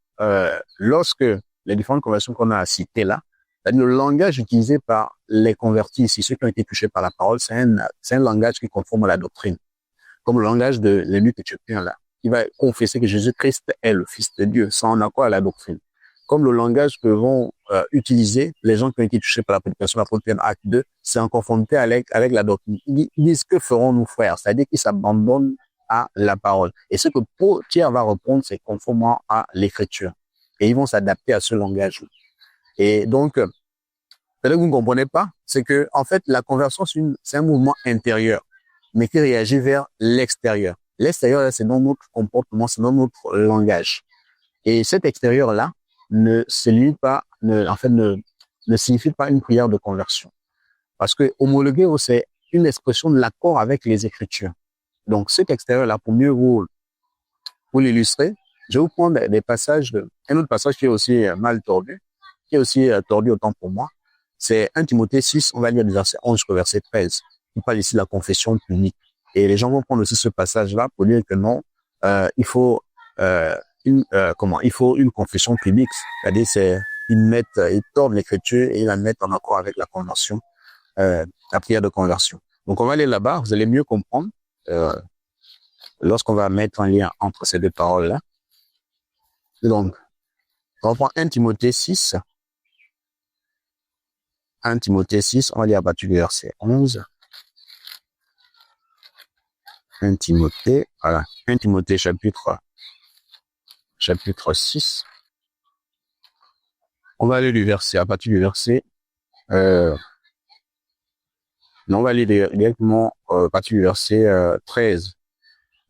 lorsque les différentes conversions qu'on a citées là, c'est-à-dire le langage utilisé par les convertis ici, ceux qui ont été touchés par la parole, c'est un langage qui conforme à la doctrine. Comme le langage de l'eunuque éthiopien là, qui va confesser que Jésus-Christ est le Fils de Dieu, sans en accord à la doctrine. Comme le langage que vont utiliser les gens qui ont été touchés par la prédication de l'apôtre Pierre, acte 2, c'est en conformité avec la doctrine. Ils disent, que ferons-nous, frères? C'est-à-dire qu'ils s'abandonnent à la parole. Et ce que Pierre va répondre, c'est conformément à l'écriture. Et ils vont s'adapter à ce langage. Et donc, peut-être que vous ne comprenez pas, c'est que, en fait, la conversion, c'est un mouvement intérieur, mais qui réagit vers l'extérieur. L'extérieur, c'est dans notre comportement, c'est dans notre langage. Et cet extérieur-là ne se limite pas, ne signifie pas une prière de conversion. Parce que homologuer, c'est une expression de l'accord avec les Écritures. Donc, cet extérieur-là, pour mieux vous l'illustrer, je vais vous prendre des passages, un autre passage qui est aussi mal tordu, qui est aussi tordu autant pour moi. C'est 1 Timothée 6, on va lire du verset 11 jusqu'au verset 13. Il parle ici de la confession publique. Et les gens vont prendre aussi ce passage-là pour dire que non, il faut une confession publique. C'est-à-dire, ils tordent l'écriture et ils la mettent en accord avec la conversion, la prière de conversion. Donc, on va aller là-bas, vous allez mieux comprendre, lorsqu'on va mettre un lien entre ces deux paroles-là. Donc, on va prendre 1 Timothée 6. 1 Timothée 6, on va lire à partir du verset 11. 1 Timothée, voilà. 1 Timothée chapitre 6. On va aller à partir du verset Mais on va aller directement à partir du verset 13.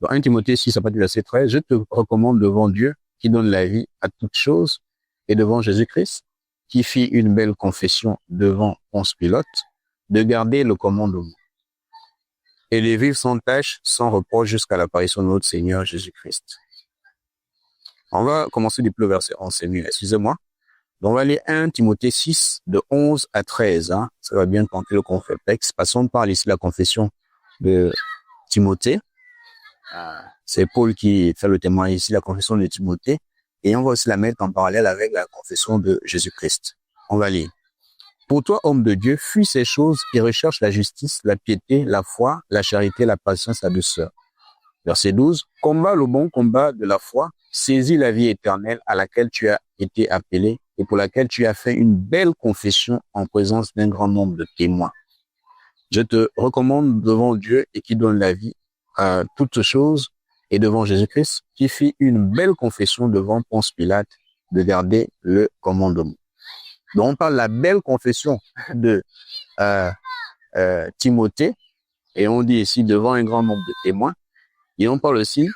Dans 1 Timothée 6, à partir du verset 13, je te recommande devant Dieu qui donne la vie à toutes choses et devant Jésus-Christ qui fit une belle confession devant Ponce Pilote de garder le commandement et de vivre sans tâche, sans reproche jusqu'à l'apparition de notre Seigneur Jésus-Christ. On va commencer depuis le verset 11, c'est mieux, excusez-moi. Donc, on va aller 1 Timothée 6, de 11 à 13. Hein. Ça va bien tenter le contexte. Passons par ici la confession de Timothée. C'est Paul qui fait le témoignage ici, la confession de Timothée. Et on va aussi la mettre en parallèle avec la confession de Jésus-Christ. On va lire. Pour toi, homme de Dieu, fuis ces choses et recherche la justice, la piété, la foi, la charité, la patience, la douceur. Verset 12. Combat le bon combat de la foi, saisis la vie éternelle à laquelle tu as été appelé et pour laquelle tu as fait une belle confession en présence d'un grand nombre de témoins. Je te recommande devant Dieu et qui donne la vie à toutes choses et devant Jésus-Christ qui fit une belle confession devant Ponce Pilate de garder le commandement. Donc on parle de la belle confession de Timothée et on dit ici devant un grand nombre de témoins. Et on parle aussi,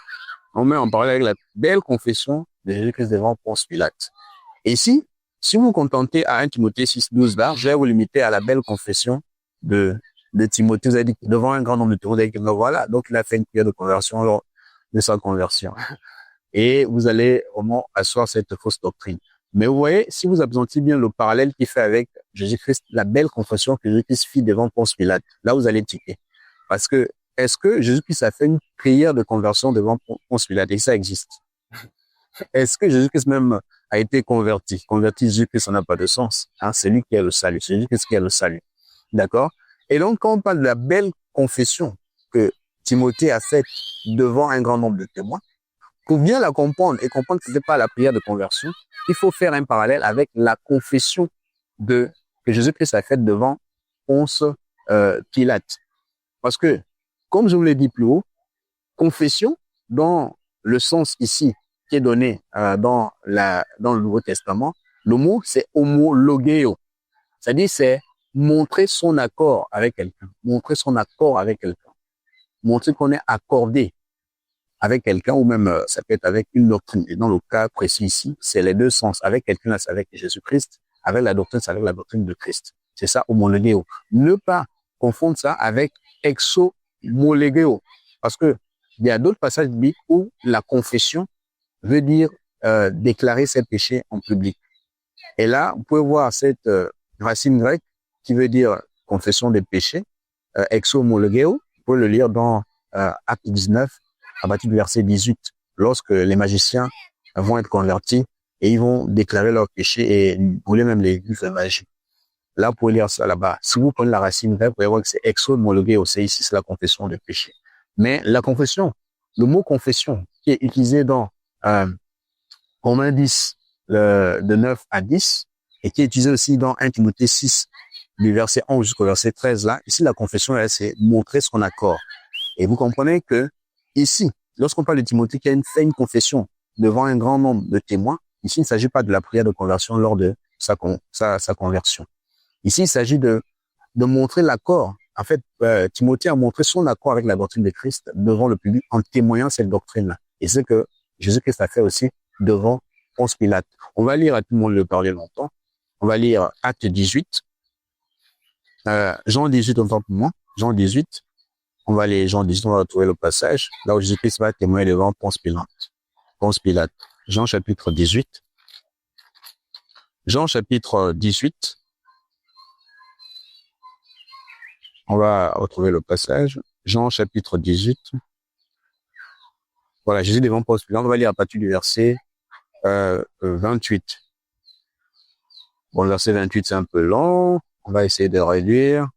on met en parallèle avec la belle confession de Jésus-Christ devant Ponce Pilate. Et si vous vous contentez à 1 Timothée 6, 12 là, je vais vous limiter à la belle confession de Timothée. Vous avez dit devant un grand nombre de témoins, vous avez dit, voilà, donc il a fait une prière de conversion lors de sa conversion. Et vous allez vraiment asseoir cette fausse doctrine. Mais vous voyez, si vous absentez bien le parallèle qu'il fait avec Jésus-Christ, la belle confession que Jésus-Christ fit devant Ponce Pilate, là vous allez tiquer. Parce que est-ce que Jésus-Christ a fait une prière de conversion devant Ponce Pilate? Et ça existe. Est-ce que Jésus-Christ même a été converti? Converti, Jésus-Christ, ça n'a pas de sens. Hein? C'est lui qui a le salut. C'est Jésus-Christ qui a le salut. D'accord? Et donc, quand on parle de la belle confession que Timothée a faite devant un grand nombre de témoins, pour bien la comprendre et comprendre que ce n'est pas la prière de conversion, il faut faire un parallèle avec la confession que Jésus-Christ a faite devant Ponce Pilate. Parce que, comme je vous l'ai dit plus haut, confession, dans le sens ici qui est donné dans le Nouveau Testament, le mot c'est homologeo. C'est-à-dire c'est montrer son accord avec quelqu'un, montrer son accord avec quelqu'un, montrer qu'on est accordé avec quelqu'un ou même ça peut être avec une doctrine. Et dans le cas précis ici, c'est les deux sens. Avec quelqu'un, c'est avec Jésus-Christ. Avec la doctrine, c'est avec la doctrine de Christ. C'est ça, homologeo. Ne pas confondre ça avec exomologeo. Parce que il y a d'autres passages bibliques où la confession veut dire déclarer ses péchés en public. Et là, vous pouvez voir cette racine grecque qui veut dire confession des péchés, exomologeo. Vous pouvez le lire dans Acte 19, à partir du verset 18, lorsque les magiciens vont être convertis et ils vont déclarer leurs péchés et brûler même les livres de magie. Là, vous pouvez lire ça là-bas. Si vous prenez la racine grecque, vous pouvez voir que c'est exomologeo. C'est ici, c'est la confession des péchés. Mais la confession, le mot confession qui est utilisé dans Romains 10, de 9 à 10, et qui est utilisé aussi dans 1 Timothée 6, du verset 11 jusqu'au verset 13, là, ici, la confession, là, c'est montrer son accord. Et vous comprenez que, ici, lorsqu'on parle de Timothée qui a fait une confession devant un grand nombre de témoins, ici, il ne s'agit pas de la prière de conversion lors de sa conversion. Ici, il s'agit de montrer l'accord. En fait, Timothée a montré son accord avec la doctrine de Christ devant le public en témoignant cette doctrine-là. Et c'est ce que Jésus-Christ a fait aussi devant Ponce Pilate. On va lire, à tout le monde le parler longtemps, on va lire Acte 18, Jean 18, autant pour moi, Jean 18, on va aller Jean 18, on va retrouver le passage, là où Jésus-Christ va témoigner devant Ponce Pilate. Jean chapitre 18. Jean chapitre 18, on va retrouver le passage. Jean chapitre 18. Voilà, Jésus devant Ponce Pilate. On va lire à partir du verset 28. Bon, le verset 28, c'est un peu long. On va essayer de réduire.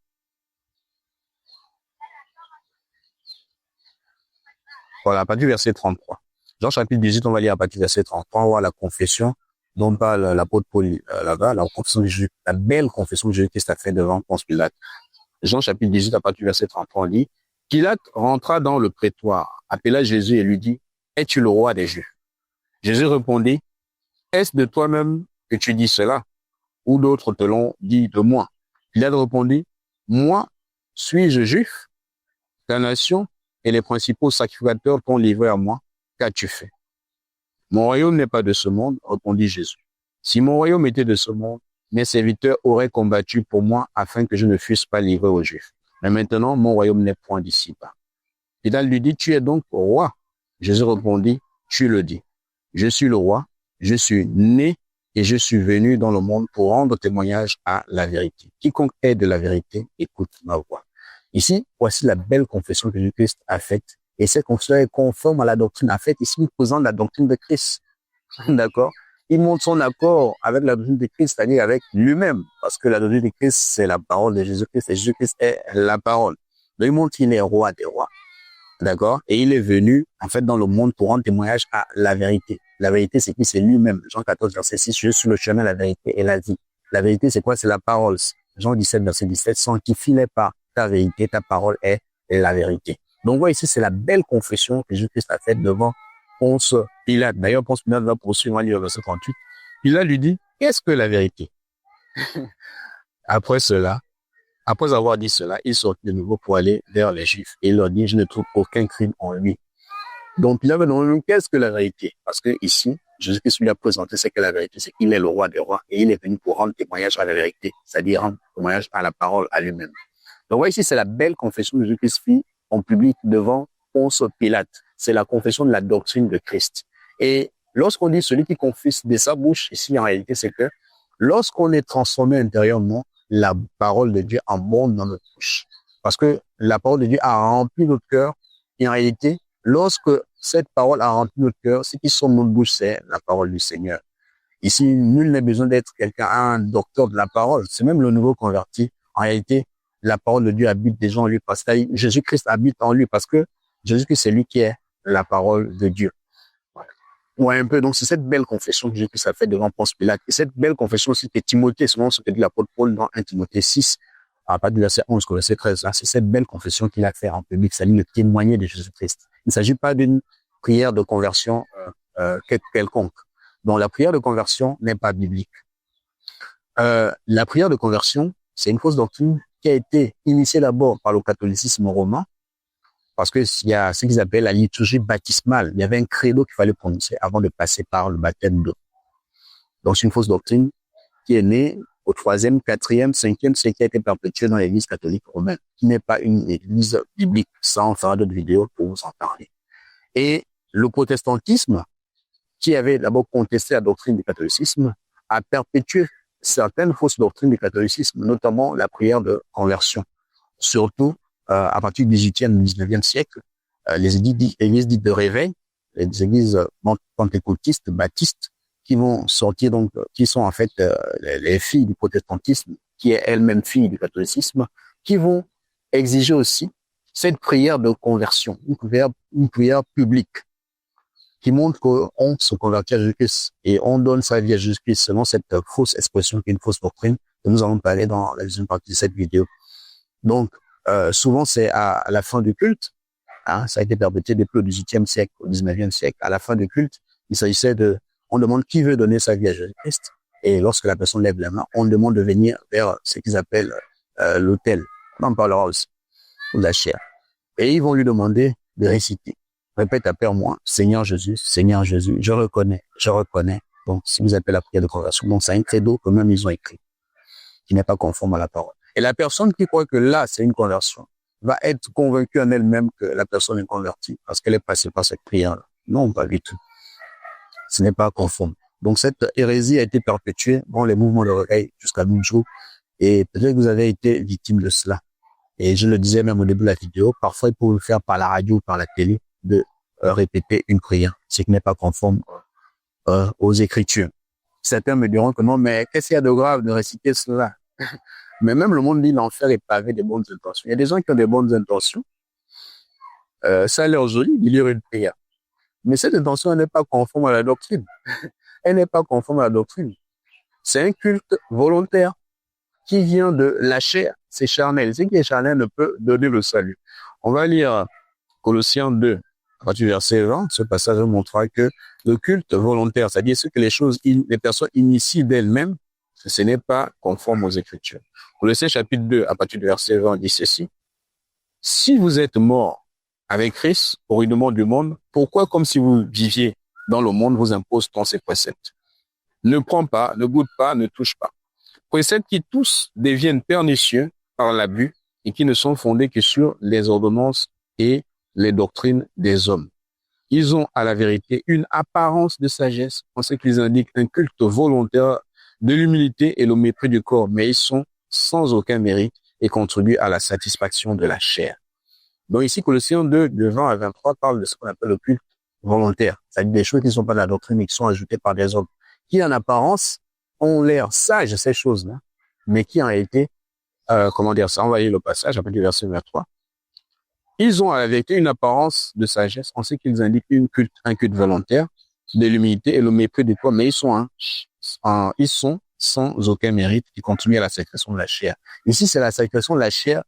Voilà, à partir du verset 33. Jean chapitre 18, on va lire à partir du verset 33. On va voir la confession dont parle l'apôtre Paul là-bas, la confession de Jésus, la belle confession que Jésus-Christ a fait devant Ponce Pilate. Jean chapitre 18, à partir du verset 33, on dit, Pilate rentra dans le prétoire, appela Jésus et lui dit, es-tu le roi des Juifs? Jésus répondit, est-ce de toi-même que tu dis cela? Ou d'autres te l'ont dit de moi? Pilate répondit, moi, suis-je juif? Ta nation et les principaux sacrificateurs t'ont livré à moi. Qu'as-tu fait? Mon royaume n'est pas de ce monde, répondit Jésus. Si mon royaume était de ce monde, mes serviteurs auraient combattu pour moi afin que je ne fusse pas livré aux Juifs. Mais maintenant, mon royaume n'est point d'ici-bas. Pilate lui dit, tu es donc roi. Jésus répondit, tu le dis. Je suis le roi, je suis né et je suis venu dans le monde pour rendre témoignage à la vérité. Quiconque est de la vérité, écoute ma voix. Ici, voici la belle confession que Jésus-Christ a faite. Et cette confession est conforme à la doctrine. En fait, ici, il présente la doctrine de Christ. D'accord? Il montre son accord avec la doctrine de Christ, c'est-à-dire avec lui-même. Parce que la doctrine de Christ, c'est la parole de Jésus-Christ. Et Jésus-Christ est la parole. Donc, il montre qu'il est roi des rois. D'accord? Et il est venu, en fait, dans le monde pour rendre témoignage à la vérité. La vérité, c'est qui? C'est lui-même. Jean 14, verset 6, je suis le chemin, la vérité et la vie. La vérité, c'est quoi? C'est la parole. Jean 17, verset 17, sanctifie-les par ta vérité, ta parole est la vérité. Donc, voilà, ici, c'est la belle confession que Jésus-Christ a faite devant Ponce Pilate. D'ailleurs, Ponce Pilate va poursuivre, on va lire le verset 38. Pilate lui dit, qu'est-ce que la vérité? Après cela, après avoir dit cela, il sortit de nouveau pour aller vers les Juifs. Et il leur dit, je ne trouve aucun crime en lui. Donc, Pilate va demander, qu'est-ce que la vérité? Parce que ici, Jésus-Christ lui a présenté ce que la vérité, c'est qu'il est le roi des rois et il est venu pour rendre témoignage à la vérité, c'est-à-dire rendre témoignage à la parole à lui-même. Donc, voilà, ici, c'est la belle confession que Jésus-Christ fit en public devant Ponce Pilate. C'est la confession de la doctrine de Christ. Et lorsqu'on dit celui qui confesse de sa bouche, ici, en réalité, c'est que lorsqu'on est transformé intérieurement, la parole de Dieu en monte dans notre bouche. Parce que la parole de Dieu a rempli notre cœur. Et en réalité, lorsque cette parole a rempli notre cœur, ce qui sort de notre bouche, c'est la parole du Seigneur. Ici, nul n'a besoin d'être un docteur de la parole. C'est même le nouveau converti. En réalité, la parole de Dieu habite déjà en lui parce que Jésus-Christ habite en lui parce que Jésus-Christ, c'est lui qui est la parole de Dieu. Ouais, un peu. Donc, c'est cette belle confession que Jésus-Christ a fait devant Ponce Pilate. Et cette belle confession aussi que Timothée, selon ce que dit l'apôtre Paul dans 1 Timothée 6, à partir du verset 11 au verset 13, là, c'est cette belle confession qu'il a fait en public, c'est-à-dire le témoigner de Jésus-Christ. Il ne s'agit pas d'une prière de conversion quelconque. Donc, la prière de conversion n'est pas biblique. La prière de conversion, c'est une fausse doctrine qui a été initiée d'abord par le catholicisme romain, parce que il y a ce qu'ils appellent la liturgie baptismale. Il y avait un credo qu'il fallait prononcer avant de passer par le baptême d'eau. Donc, c'est une fausse doctrine qui est née au 3e, 4e, 5e siècle, qui a été perpétuée dans l'église catholique romaine, qui n'est pas une église biblique. Ça, on fera d'autres vidéos pour vous en parler. Et le protestantisme, qui avait d'abord contesté la doctrine du catholicisme, a perpétué certaines fausses doctrines du catholicisme, notamment la prière de conversion. Surtout, à partir du 18e, 19e siècle, les églises dites de réveil, les églises pentecôtistes, baptistes, qui vont sortir donc, qui sont en fait les filles du protestantisme, qui est elle-même fille du catholicisme, qui vont exiger aussi cette prière de conversion, une prière publique, qui montre qu'on se convertit à Jésus-Christ et on donne sa vie à Jésus-Christ selon cette fausse expression qui est une fausse doctrine que nous allons parler dans la deuxième partie de cette vidéo. Donc, souvent, c'est à la fin du culte, hein, ça a été perpétué depuis le 18e siècle, au 19e siècle. À la fin du culte, il s'agissait on demande qui veut donner sa vie à Jésus-Christ. Et lorsque la personne lève la main, on demande de venir vers ce qu'ils appellent l'autel. On en parlera aussi, ou la chair. Et ils vont lui demander de réciter. Répète après moi, Seigneur Jésus, je reconnais. Donc, si vous appelez la prière de conversion, donc c'est un credo que même ils ont écrit, qui n'est pas conforme à la parole. Et la personne qui croit que là, c'est une conversion, va être convaincue en elle-même que la personne est convertie parce qu'elle est passée par cette prière-là. Non, pas du tout. Ce n'est pas conforme. Donc, cette hérésie a été perpétuée dans les mouvements de réveil jusqu'à nos jours. Et peut-être que vous avez été victime de cela. Et je le disais même au début de la vidéo, parfois, il faut le faire par la radio ou par la télé, de répéter une prière, ce qui n'est pas conforme aux Écritures. Certains me diront que non, mais qu'est-ce qu'il y a de grave de réciter cela? Mais même le monde dit l'enfer est pavé de bonnes intentions. Il y a des gens qui ont des bonnes intentions. Ça a l'air joli de lire une prière. Mais cette intention, elle n'est pas conforme à la doctrine. Elle n'est pas conforme à la doctrine. C'est un culte volontaire qui vient de la chair. C'est charnel. Ce qui est charnel ne peut donner le salut. On va lire Colossiens 2, à partir du verset 20. Ce passage montrera que le culte volontaire, c'est-à-dire ce que les personnes initient d'elles-mêmes, ce n'est pas conforme aux Écritures. Colossiens chapitre 2, à partir du verset 20, dit ceci. Si vous êtes mort avec Christ au règlement du monde, pourquoi, comme si vous viviez dans le monde, vous impose-t-on ces préceptes? Ne prends pas, ne goûte pas, ne touche pas. Préceptes qui tous deviennent pernicieux par l'abus et qui ne sont fondés que sur les ordonnances et les doctrines des hommes. Ils ont à la vérité une apparence de sagesse en ce qu'ils indiquent un culte volontaire de l'humilité et le mépris du corps, mais ils sont sans aucun mérite et contribuent à la satisfaction de la chair. Donc ici, Colossiens 2, de 20 à 23, parle de ce qu'on appelle le culte volontaire, c'est-à-dire des choses qui ne sont pas de la doctrine, mais qui sont ajoutées par des hommes, qui en apparence ont l'air sages, ces choses-là, mais qui en réalité, comment dire ça, on va lire le passage, à partir du verset 23. Ils ont à la vérité une apparence de sagesse en ce qu'ils indiquent un culte volontaire, de l'humilité et le mépris de toi, mais ils sont sans aucun mérite qui contribuent à la sacrification de la chair. Ici, c'est la sacrification de la chair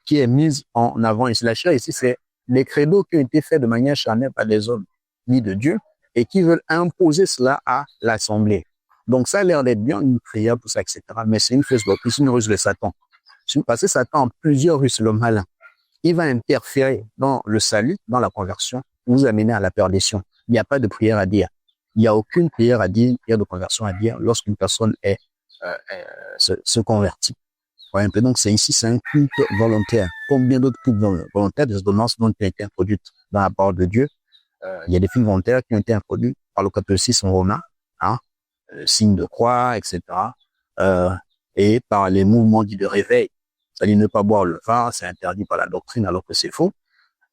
qui est mise en avant. Ici, la chair, ici, c'est les credos qui ont été faits de manière charnelle par des hommes, ni de Dieu, et qui veulent imposer cela à l'assemblée. Donc, ça a l'air d'être bien une prière pour ça, etc. Mais c'est une fausse doctrine, c'est une ruse de Satan. Parce que Satan a plusieurs ruses, le malin. Il va interférer dans le salut, dans la conversion, vous amener à la perdition. Il n'y a pas de prière à dire. Il n'y a aucune prière à dire, prière de conversion à dire lorsqu'une personne se convertit. Ouais, un peu. Donc, c'est un culte volontaire. Comme bien d'autres cultes volontaires, des ordonnances qui ont été introduites dans la parole de Dieu. Il y a des cultes volontaires qui ont été introduits par le catholicisme romain, hein, signe de croix, etc. Et par les mouvements dits de réveil. C'est-à-dire ne pas boire le vin, c'est interdit par la doctrine alors que c'est faux.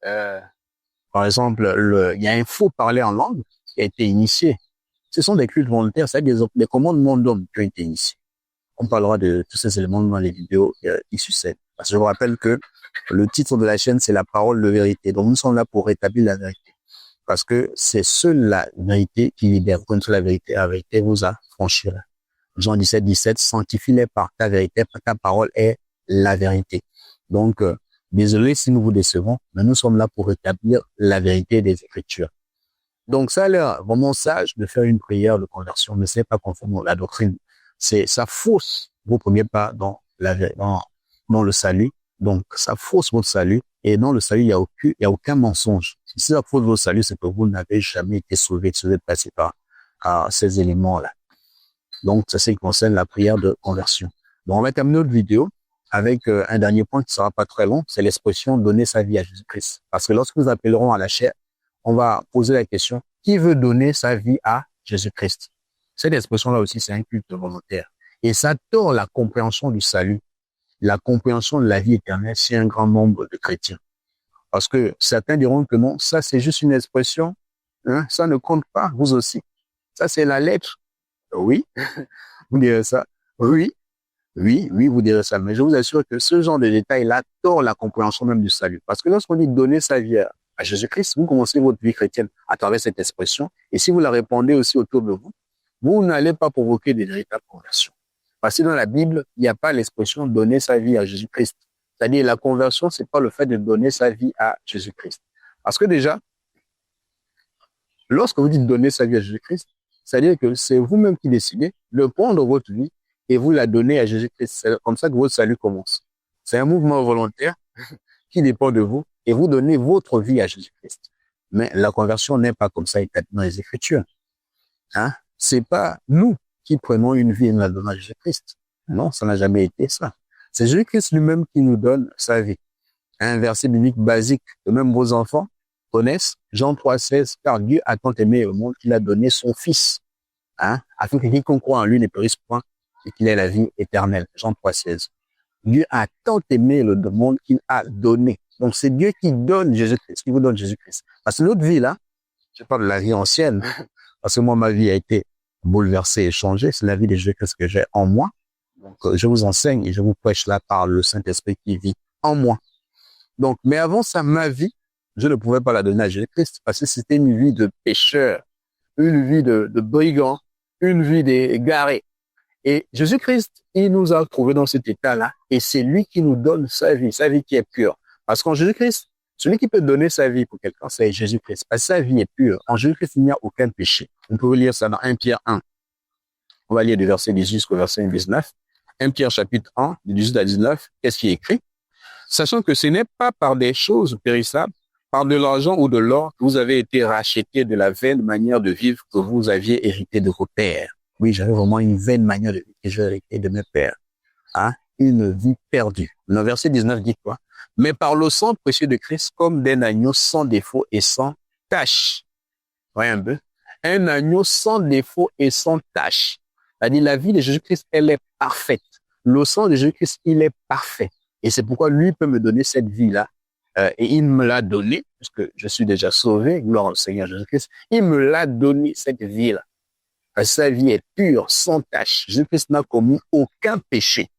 Par exemple, il y a un faux parler en langue qui a été initié. Ce sont des cultes volontaires, c'est-à-dire des commandements d'hommes qui ont été initiés. On parlera de tous ces éléments dans les vidéos qui succèdent. Parce que je vous rappelle que le titre de la chaîne, c'est la parole de vérité. Donc nous sommes là pour rétablir la vérité. Parce que c'est seule la vérité qui libère. Vous connaissez la vérité vous affranchira. Jean 17, sanctifie-les par ta vérité, par ta parole est la vérité. Donc, désolé si nous vous décevons, mais nous sommes là pour rétablir la vérité des Écritures. Donc, ça a l'air vraiment sage de faire une prière de conversion, mais c'est pas conforme à la doctrine. Ça fausse vos premiers pas dans le salut. Donc, ça fausse votre salut. Et dans le salut, il y a aucun mensonge. Si ça fausse votre salut, c'est que vous n'avez jamais été sauvé, si vous êtes passé par ces éléments-là. Donc, c'est ce qui concerne la prière de conversion. Donc, on va terminer notre vidéo avec un dernier point qui sera pas très long, c'est l'expression donner sa vie à Jésus-Christ. Parce que lorsque nous appellerons à la chair, on va poser la question, qui veut donner sa vie à Jésus-Christ? Cette expression-là aussi, c'est un culte volontaire. Et ça tord la compréhension du salut, la compréhension de la vie éternelle chez un grand nombre de chrétiens. Parce que certains diront que non, ça c'est juste une expression, hein, ça ne compte pas, vous aussi. Ça c'est la lettre. Oui, vous direz ça. Oui, vous direz ça. Mais je vous assure que ce genre de détails-là tord la compréhension même du salut. Parce que lorsqu'on dit donner sa vie à Jésus-Christ, vous commencez votre vie chrétienne à travers cette expression. Et si vous la répandez aussi autour de vous, vous n'allez pas provoquer des véritables conversions. Parce que dans la Bible, il n'y a pas l'expression donner sa vie à Jésus-Christ. C'est-à-dire la conversion, c'est pas le fait de donner sa vie à Jésus-Christ. Parce que déjà, lorsque vous dites donner sa vie à Jésus-Christ, c'est-à-dire que c'est vous-même qui décidez de prendre votre vie et vous la donnez à Jésus-Christ. C'est comme ça que votre salut commence. C'est un mouvement volontaire qui dépend de vous et vous donnez votre vie à Jésus-Christ. Mais la conversion n'est pas comme ça établie dans les Écritures. Hein? C'est pas nous qui prenons une vie et nous la donnons à Jésus-Christ. Non, ça n'a jamais été ça. C'est Jésus-Christ lui-même qui nous donne sa vie. Un verset biblique basique que même vos enfants connaissent, Jean 3,16, car Dieu a tant aimé le monde qu'il a donné son Fils, hein, afin que quiconque croit en lui ne périsse point et qu'il ait la vie éternelle. Jean 3,16. Dieu a tant aimé le monde qu'il a donné. Donc c'est Dieu qui donne Jésus-Christ, qui vous donne Jésus-Christ. Parce que notre vie là, je parle de la vie ancienne, parce que moi ma vie a été bouleversée et changée, c'est la vie de Jésus-Christ que j'ai en moi. Donc je vous enseigne et je vous prêche là par le Saint-Esprit qui vit en moi. Donc, mais avant ça, ma vie, je ne pouvais pas la donner à Jésus-Christ parce que c'était une vie de pécheur, une vie de brigand, une vie d'égaré. Et Jésus-Christ, il nous a trouvés dans cet état-là et c'est lui qui nous donne sa vie qui est pure. Parce qu'en Jésus-Christ, celui qui peut donner sa vie pour quelqu'un, c'est Jésus-Christ. Parce que sa vie est pure. En Jésus-Christ, il n'y a aucun péché. On peut lire ça dans 1 Pierre 1. On va lire du verset 18 jusqu'au verset 19. 1 Pierre chapitre 1, du 18 à 19. Qu'est-ce qui est écrit? sachant que ce n'est pas par des choses périssables, par de l'argent ou de l'or, que vous avez été rachetés de la vaine manière de vivre que vous aviez hérité de vos pères. Oui, j'avais vraiment une vaine manière de vivre que j'ai hérité de mes pères. Hein? Une vie perdue. Le verset 19 dit quoi? Mais par le sang précieux de Christ, comme d'un agneau sans défaut et sans tache. Voyez un peu? Un agneau sans défaut et sans tache. C'est-à-dire, la vie de Jésus-Christ, elle est parfaite. Le sang de Jésus-Christ, il est parfait. Et c'est pourquoi lui peut me donner cette vie-là. Et il me l'a donné, puisque je suis déjà sauvé, gloire au Seigneur Jésus-Christ. Il me l'a donné, cette vie-là. Sa vie est pure, sans tache. Jésus-Christ n'a commis aucun péché.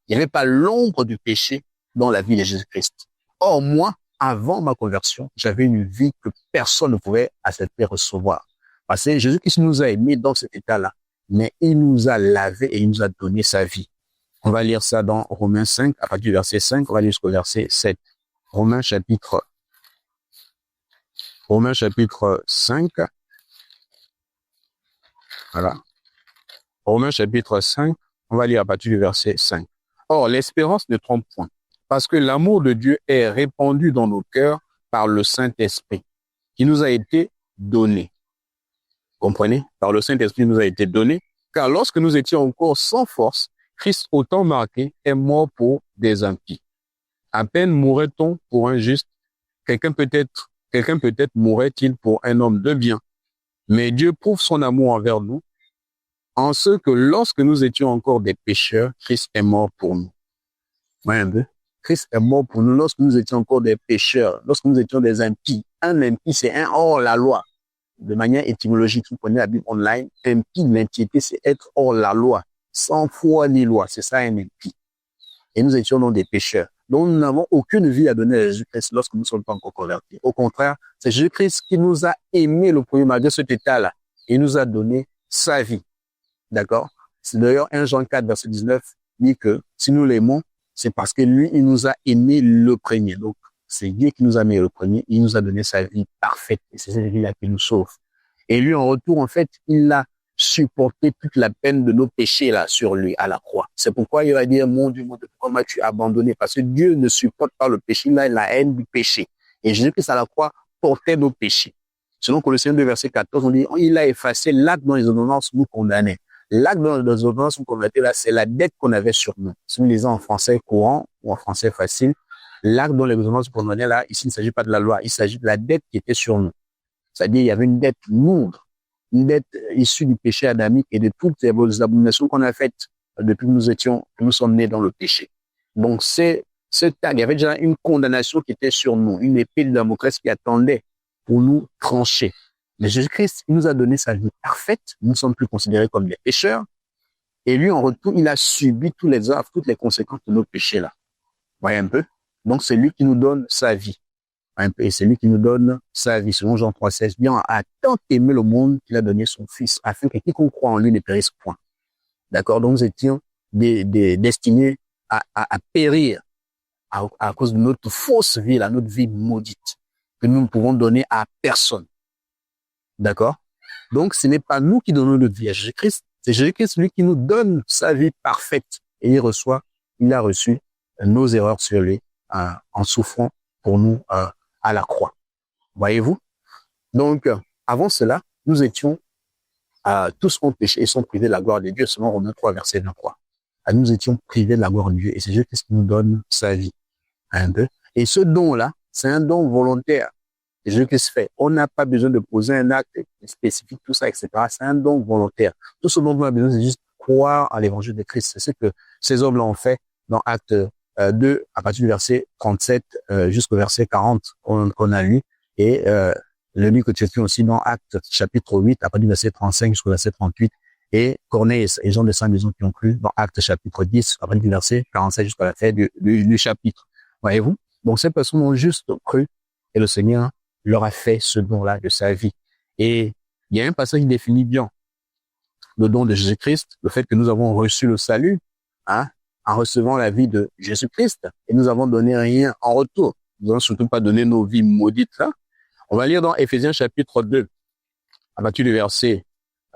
Il n'y avait pas l'ombre du péché dans la vie de Jésus-Christ. Or, moi, avant ma conversion, j'avais une vie que personne ne pouvait accepter, recevoir. Parce que Jésus-Christ nous a aimés dans cet état-là, mais il nous a lavé et il nous a donné sa vie. On va lire ça dans Romains 5, à partir du verset 5, on va lire jusqu'au verset 7. Romains chapitre 5. Voilà. Romains chapitre 5, on va lire à partir du verset 5. Or, l'espérance ne trompe point, parce que l'amour de Dieu est répandu dans nos cœurs par le Saint-Esprit, qui nous a été donné. Comprenez? Par le Saint-Esprit nous a été donné, car lorsque nous étions encore sans force, Christ, au temps marqué, est mort pour des impies. À peine mourrait-on pour un juste, quelqu'un peut-être mourrait-il pour un homme de bien. Mais Dieu prouve son amour envers nous, en ce que lorsque nous étions encore des pécheurs, Christ est mort pour nous. Ouais, un peu. Christ est mort pour nous lorsque nous étions encore des pécheurs, lorsque nous étions des impies. Un impie, c'est un hors la loi. De manière étymologique, vous prenez la Bible online, impie, l'impiété, c'est être hors la loi, sans foi ni loi. C'est ça un impie. Et nous étions donc des pécheurs. Donc nous n'avons aucune vie à donner à Jésus-Christ lorsque nous ne sommes pas encore convertis. Au contraire, c'est Jésus-Christ qui nous a aimés le premier malgré cet état-là. Il nous a donné sa vie. D'accord? C'est d'ailleurs 1 Jean 4, verset 19, dit que si nous l'aimons, c'est parce que lui, il nous a aimés le premier. Donc, c'est Dieu qui nous a aimés le premier. Il nous a donné sa vie parfaite. Et c'est cette vie-là qui nous sauve. Et lui, en retour, en fait, il a supporté toute la peine de nos péchés là sur lui à la croix. C'est pourquoi il va dire, mon Dieu, pourquoi m'as-tu abandonné? Parce que Dieu ne supporte pas le péché. Il a la haine du péché. Et Jésus-Christ à la croix portait nos péchés. Selon Colossiens 2, verset 14, on dit, il a effacé l'acte dont les ordonnances nous condamnaient. L'acte dont les ordonnances nous condamnaient là, c'est la dette qu'on avait sur nous. Si nous lisons en français courant ou en français facile, l'acte dont les ordonnances nous condamnaient là, ici, il ne s'agit pas de la loi, il s'agit de la dette qui était sur nous. C'est-à-dire, il y avait une dette lourde, une dette issue du péché adamique et de toutes les abominations qu'on a faites depuis que nous sommes nés dans le péché. Donc, il y avait déjà une condamnation qui était sur nous, une épée de Damoclès qui attendait pour nous trancher. Mais Jésus-Christ, il nous a donné sa vie parfaite. Nous ne sommes plus considérés comme des pécheurs. Et lui, en retour, il a subi tous les œuvres, toutes les conséquences de nos péchés-là. Voyez un peu? Donc, c'est lui qui nous donne sa vie. Et c'est lui qui nous donne sa vie. Selon Jean 3,16, Dieu a tant aimé le monde qu'il a donné son Fils, afin que quiconque croit en lui ne périsse point. D'accord? Donc, nous étions destinés à périr à cause de notre fausse vie, là, notre vie maudite, que nous ne pouvons donner à personne. D'accord? Donc, ce n'est pas nous qui donnons notre vie à Jésus-Christ, c'est Jésus-Christ, lui, qui nous donne sa vie parfaite. Et il a reçu nos erreurs sur lui, en souffrant pour nous à la croix. Voyez-vous? Donc, avant cela, nous étions tous ont péché et sont privés de la gloire de Dieu, selon Romains 3, verset 23. Nous étions privés de la gloire de Dieu et c'est Jésus-Christ qui nous donne sa vie. Un peu. Et ce don-là, c'est un don volontaire. Et Jésus-Christ fait. On n'a pas besoin de poser un acte spécifique, tout ça, etc. C'est un don volontaire. Tout ce dont on a besoin, c'est juste croire à l'évangile de Christ. C'est ce que ces hommes l'ont fait dans Acte 2, à partir du verset 37 jusqu'au verset 40 qu'on a lu. Et le livre que tu as fait aussi dans Acte chapitre 8, à partir du verset 35 jusqu'au verset 38. Et Corneille et Jean de Saint-Maison qui ont cru dans Acte chapitre 10, à partir du verset 47 jusqu'à la fin du chapitre. Voyez-vous? Donc ces personnes ont juste cru et le Seigneur leur a fait ce don-là de sa vie. Et il y a un passage qui définit bien le don de Jésus-Christ, le fait que nous avons reçu le salut, en recevant la vie de Jésus-Christ, et nous avons donné rien en retour. Nous n'avons surtout pas donné nos vies maudites là. On va lire dans Éphésiens chapitre 2, à partir du verset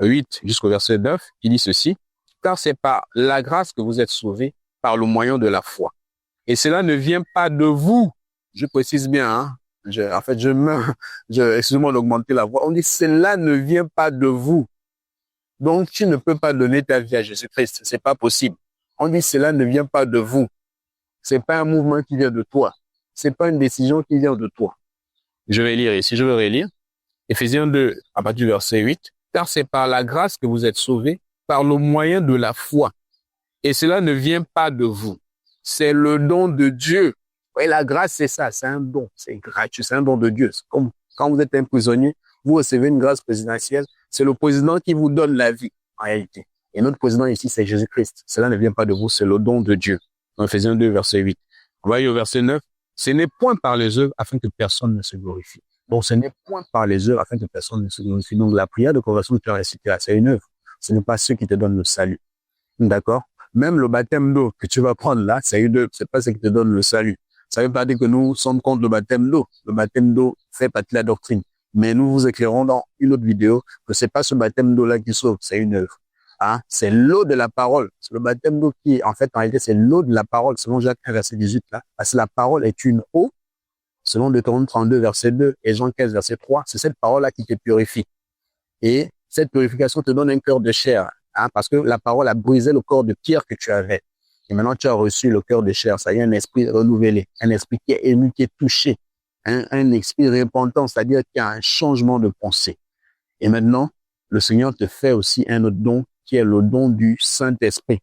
8 jusqu'au verset 9, qui dit ceci: car c'est par la grâce que vous êtes sauvés par le moyen de la foi. Et cela ne vient pas de vous. Je précise bien, hein. Excusez-moi d'augmenter la voix. On dit, cela ne vient pas de vous. Donc, tu ne peux pas donner ta vie à Jésus-Christ. C'est pas possible. On dit, cela ne vient pas de vous. C'est pas un mouvement qui vient de toi. C'est pas une décision qui vient de toi. Je vais lire ici, je vais relire. Éphésiens 2, à partir du verset 8. Car c'est par la grâce que vous êtes sauvés, par le moyen de la foi. Et cela ne vient pas de vous. C'est le don de Dieu. Oui, la grâce, c'est ça, c'est un don. C'est gratuit, c'est un don de Dieu. C'est comme quand vous êtes un prisonnier, vous recevez une grâce présidentielle. C'est le président qui vous donne la vie, en réalité. Et notre président ici, c'est Jésus-Christ. Cela ne vient pas de vous, c'est le don de Dieu. Dans Éphésiens 2, verset 8. On va aller au verset 9. Ce n'est point par les œuvres afin que personne ne se glorifie. Donc, ce n'est point par les œuvres afin que personne ne se glorifie. Donc, la prière de conversion que tu as récitée là, c'est une œuvre. Ce n'est pas ceux qui te donnent le salut. D'accord? Même le baptême d'eau que tu vas prendre là, c'est une œuvre. C'est pas ce qui te donne le salut. Ça veut pas dire que nous sommes contre le baptême d'eau. Le baptême d'eau fait partie de la doctrine. Mais nous vous éclairons dans une autre vidéo que c'est pas ce baptême d'eau là qui sauve, c'est une œuvre. Hein? C'est l'eau de la parole. C'est le baptême d'eau qui, en fait, en réalité, c'est l'eau de la parole, selon Jacques 1, verset 18 là. Parce que la parole est une eau, selon Deutéronome 32, verset 2 et Jean 15, verset 3. C'est cette parole là qui te purifie. Et cette purification te donne un cœur de chair, hein, parce que la parole a brisé le corps de pierre que tu avais. Et maintenant, tu as reçu le cœur de chair. Ça y est, un esprit renouvelé, un esprit qui est ému, qui est touché, un esprit repentant, c'est-à-dire qu'il y a un changement de pensée. Et maintenant, le Seigneur te fait aussi un autre don, qui est le don du Saint-Esprit.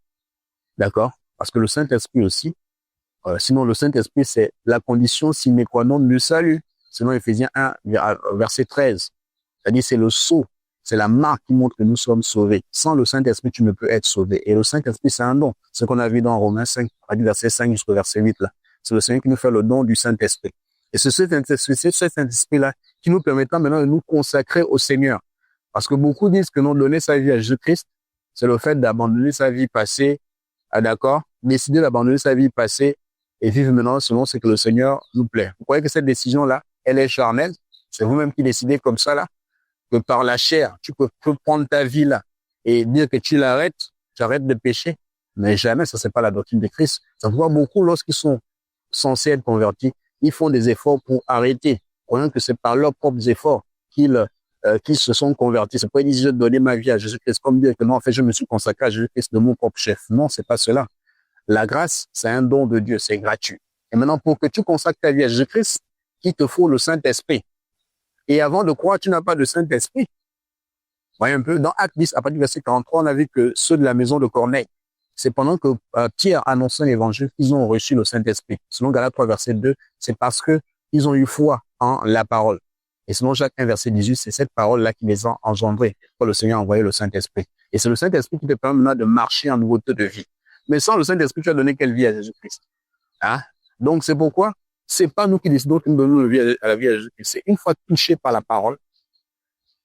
D'accord? Parce que le Saint-Esprit aussi, sinon le Saint-Esprit, c'est la condition sine qua non du salut. Selon Éphésiens 1, verset 13. C'est-à-dire, c'est le sceau. C'est la marque qui montre que nous sommes sauvés. Sans le Saint-Esprit, tu ne peux être sauvé. Et le Saint-Esprit, c'est un don. Ce qu'on a vu dans Romains 5, du verset 5 jusqu'au verset 8, là. C'est le Seigneur qui nous fait le don du Saint-Esprit. Et c'est ce Saint-Esprit-là qui nous permettra maintenant de nous consacrer au Seigneur. Parce que beaucoup disent que non, donner sa vie à Jésus-Christ, c'est le fait d'abandonner sa vie passée, d'accord? Décider d'abandonner sa vie passée et vivre maintenant selon ce que le Seigneur nous plaît. Vous croyez que cette décision-là, elle est charnelle? C'est vous-même qui décidez comme ça, là? Que par la chair, tu peux prendre ta vie là et dire que tu l'arrêtes, tu arrêtes de pécher. Mais jamais, ça c'est pas la doctrine de Christ. Ça voit beaucoup lorsqu'ils sont censés être convertis, ils font des efforts pour arrêter. Croyant que c'est par leurs propres efforts qu'ils se sont convertis. C'est pas ils disent je donner ma vie à Jésus-Christ comme dire que non, en fait, je me suis consacré à Jésus-Christ de mon propre chef. Non, c'est pas cela. La grâce, c'est un don de Dieu, c'est gratuit. Et maintenant, pour que tu consacres ta vie à Jésus-Christ, il te faut le Saint-Esprit. Et avant de croire, tu n'as pas de Saint-Esprit. Voyez un peu, dans Acte 10, à partir du verset 43, on a vu que ceux de la maison de Corneille, c'est pendant que Pierre annonçait l'évangile qu'ils ont reçu le Saint-Esprit. Selon Galates 3, verset 2, c'est parce que ils ont eu foi en la parole. Et selon Jacques 1, verset 18, c'est cette parole-là qui les a engendrés. Quand le Seigneur a envoyé le Saint-Esprit. Et c'est le Saint-Esprit qui te permet maintenant de marcher en nouveauté de vie. Mais sans le Saint-Esprit, tu as donné quelle vie à Jésus-Christ? Hein? Donc, c'est pourquoi c'est pas nous qui décidons que nous donnons la vie à Jésus-Christ. C'est une fois touché par la parole,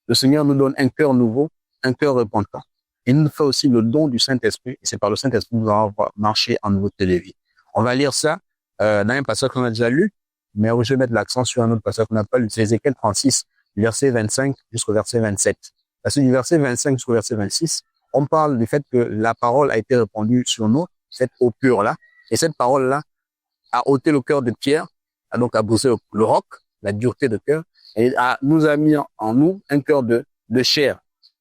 le Seigneur nous donne un cœur nouveau, un cœur repentant. Il nous fait aussi le don du Saint-Esprit, et c'est par le Saint-Esprit que nous allons marcher en nouveauté de vie. On va lire ça dans un passage qu'on a déjà lu, mais je vais mettre l'accent sur un autre passage qu'on n'a pas lu, c'est Ézéchiel 36, verset 25 jusqu'au verset 27. Parce que du verset 25 jusqu'au verset 26, on parle du fait que la parole a été répandue sur nous, cette eau pure-là, et cette parole-là a ôté le cœur de Pierre, a donc brisé le roc, la dureté de cœur, et nous a mis en nous un cœur de chair.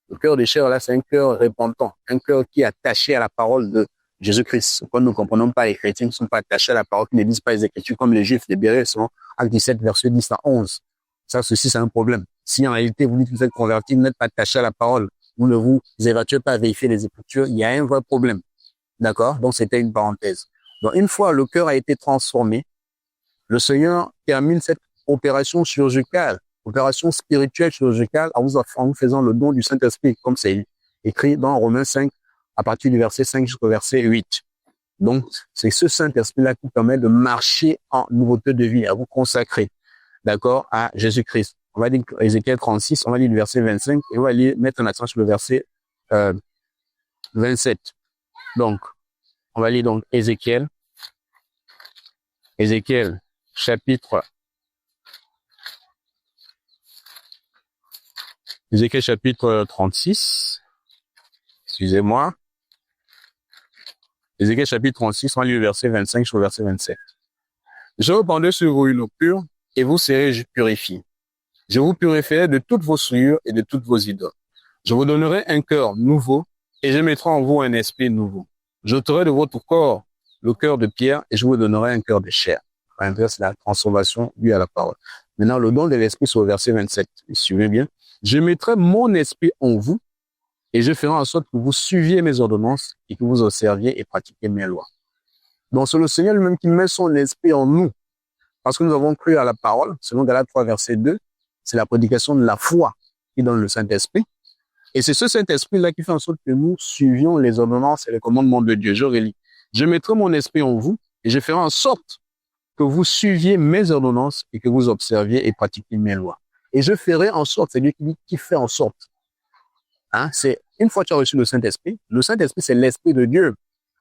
Le cœur de chair, là, c'est un cœur repentant, un cœur qui est attaché à la parole de Jésus-Christ. Quand nous ne comprenons pas, les chrétiens ne sont pas attachés à la parole, qui ne lisent pas les Écritures comme les Juifs libérés, selon Acte 17, verset 10 à 11. Ça, ceci, c'est un problème. Si en réalité, vous dites que vous êtes convertis, vous n'êtes pas attaché à la parole, vous ne vous évacuez pas à vérifier les Écritures, il y a un vrai problème. D'accord? Donc, c'était une parenthèse. Donc, une fois le cœur a été transformé, le Seigneur termine cette opération chirurgicale, opération spirituelle chirurgicale, en vous faisant le don du Saint-Esprit, comme c'est écrit dans Romains 5, à partir du verset 5 jusqu'au verset 8. Donc, c'est ce Saint-Esprit-là qui permet de marcher en nouveauté de vie, à vous consacrer, d'accord, à Jésus-Christ. On va lire Ézéchiel 36, on va lire le verset 25, et on va mettre un accent sur le verset 27. Donc, on va lire donc Ézéchiel chapitre 36. Excusez-moi. Ézéchiel chapitre 36, on va lire le verset 25 jusqu'au verset 27. Je répandrai sur vous une eau pure et vous serez purifiés. Je vous purifierai de toutes vos souillures et de toutes vos idoles. Je vous donnerai un cœur nouveau et je mettrai en vous un esprit nouveau. J'ôterai de votre corps le cœur de pierre et je vous donnerai un cœur de chair. C'est la transformation due à la parole. Maintenant, le don de l'esprit, c'est au verset 27. Suivez bien. Je mettrai mon esprit en vous et je ferai en sorte que vous suiviez mes ordonnances et que vous observiez et pratiquiez mes lois. Donc, c'est le Seigneur lui-même qui met son esprit en nous. Parce que nous avons cru à la parole, selon Galates 3, verset 2, c'est la prédication de la foi qui donne le Saint-Esprit. Et c'est ce Saint-Esprit-là qui fait en sorte que nous suivions les ordonnances et les commandements de Dieu. Je relis. Je mettrai mon esprit en vous et je ferai en sorte que vous suiviez mes ordonnances et que vous observiez et pratiquiez mes lois. Et je ferai en sorte, c'est Dieu qui fait en sorte. C'est une fois que tu as reçu le Saint-Esprit, c'est l'Esprit de Dieu.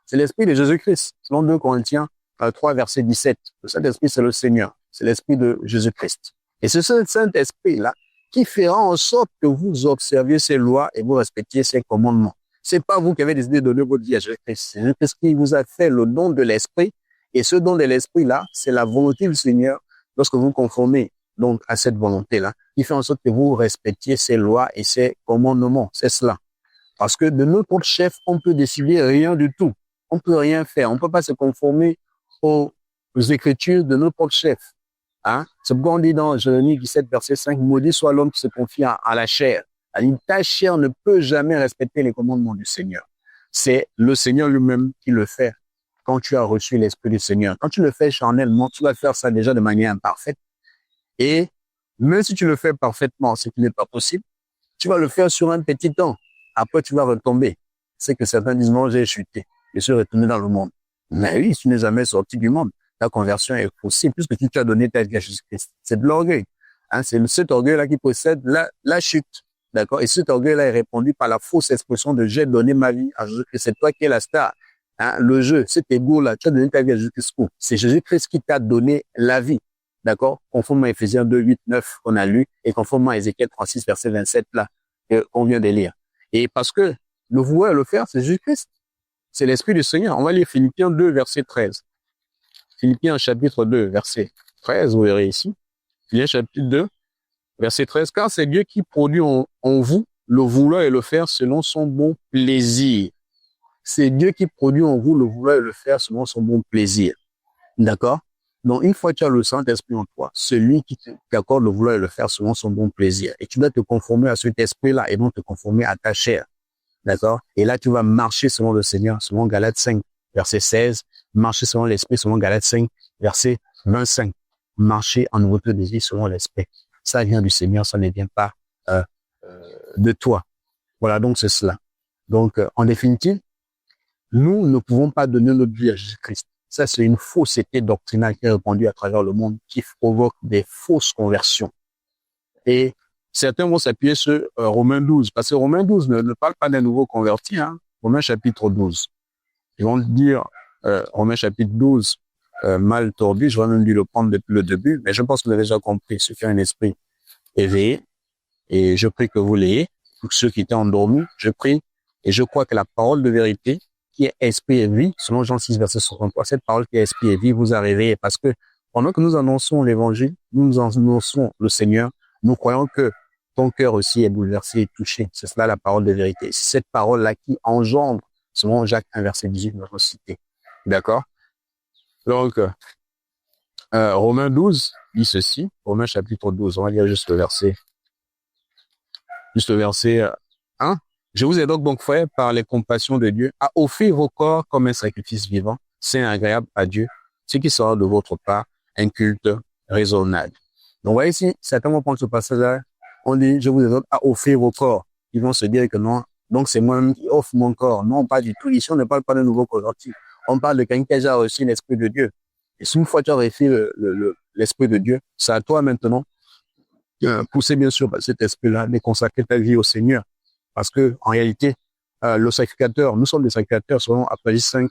C'est l'Esprit de Jésus-Christ. Selon 2 Corinthiens 3, verset 17. Le Saint-Esprit, c'est le Seigneur. C'est l'Esprit de Jésus-Christ. Et c'est ce Saint-Esprit-là qui fera en sorte que vous observiez ses lois et vous respectiez ses commandements. C'est pas vous qui avez décidé de donner votre vie à Jésus-Christ. C'est Jésus-Christ qui vous a fait le don de l'Esprit. Et ce don de l'Esprit-là, c'est la volonté du Seigneur lorsque vous conformez donc à cette volonté-là, qui fait en sorte que vous respectiez ses lois et ses commandements. C'est cela. Parce que de notre propre chef, on peut décider rien du tout. On peut rien faire. On peut pas se conformer aux écritures de notre propre chef. C'est pourquoi on dit dans Jérémie 17, verset 5, maudit soit l'homme qui se confie à la chair. Ta chair ne peut jamais respecter les commandements du Seigneur. C'est le Seigneur lui-même qui le fait quand tu as reçu l'Esprit du Seigneur. Quand tu le fais charnellement, tu vas faire ça déjà de manière imparfaite. Et même si tu le fais parfaitement, ce qui n'est pas possible, tu vas le faire sur un petit temps. Après, tu vas retomber. C'est que certains disent, non, j'ai chuté. Je suis retourné dans le monde. Mais oui, tu n'es jamais sorti du monde. Ta conversion est possible puisque tu as donné ta vie à Jésus-Christ. C'est de l'orgueil. C'est cet orgueil-là qui possède la chute. D'accord? Et cet orgueil-là est répondu par la fausse expression de j'ai donné ma vie à Jésus-Christ. C'est toi qui es la star. Le jeu, cet égo-là, tu as donné ta vie à Jésus-Christ. C'est Jésus-Christ qui t'a donné la vie. D'accord? Conformément à Ephésiens 2, 8, 9 qu'on a lu et conformément à Ézéchiel 36, verset 27 là, qu'on vient de lire. Et parce que le vouloir et le faire, c'est Jésus-Christ. C'est l'Esprit du Seigneur. On va lire Philippiens 2, verset 13. Philippiens chapitre 2, verset 13, vous verrez ici. Philippiens chapitre 2, verset 13. Car c'est Dieu qui produit en vous le vouloir et le faire selon son bon plaisir. C'est Dieu qui produit en vous le vouloir et le faire selon son bon plaisir. D'accord? Donc, une fois que tu as le Saint-Esprit en toi, celui qui t'accorde le vouloir et le faire selon son bon plaisir. Et tu dois te conformer à cet esprit-là et non te conformer à ta chair. D'accord? Et là, tu vas marcher selon le Seigneur, selon Galates 5, verset 16. Marcher selon l'esprit, selon Galates 5, verset 25. Marcher en nouveauté de vie selon l'esprit. Ça vient du Seigneur, ça ne vient pas de toi. Voilà, donc c'est cela. Donc, en définitive, nous ne pouvons pas donner notre vie à Jésus-Christ. Ça, c'est une fausseté doctrinale qui est répandue à travers le monde, qui provoque des fausses conversions. Et certains vont s'appuyer sur Romains 12, parce que Romains 12 ne parle pas d'un nouveau converti. Romains chapitre 12. Ils vont dire Romains chapitre 12 mal tordu. Je vais même dû le prendre depuis le début, mais je pense que vous avez déjà compris. Ce qui a un esprit éveillé, et je prie que vous l'ayez. Pour ceux qui étaient endormis, je prie et je crois que la parole de vérité qui est esprit et vie, selon Jean 6, verset 63, cette parole qui est esprit et vie vous a réveillé, parce que pendant que nous annonçons l'évangile, nous annonçons le Seigneur, nous croyons que ton cœur aussi est bouleversé et touché. C'est cela la parole de vérité. C'est cette parole-là qui engendre, selon Jacques 1, verset 18, notre cité. D'accord? Donc, Romains 12 dit ceci, Romains chapitre 12, on va lire juste le verset 1. Je vous ai donc, frères, par les compassions de Dieu, à offrir vos corps comme un sacrifice vivant, saint, agréable à Dieu, ce qui sera de votre part un culte raisonnable. Donc, voyez ici, certains vont prendre ce passage-là, on dit, je vous ai donc à offrir vos corps. Ils vont se dire que non, donc c'est moi-même qui offre mon corps. Non, pas du tout. Ici, on ne parle pas de nouveau converti. On parle de quelqu'un qui a déjà reçu l'Esprit de Dieu. Et si une fois tu as reçu l'Esprit de Dieu, c'est à toi maintenant, pousser bien sûr par cet Esprit-là, de consacrer ta vie au Seigneur. Parce que, en réalité, le sacrificateur, nous sommes des sacrificateurs selon Apocalypse 5,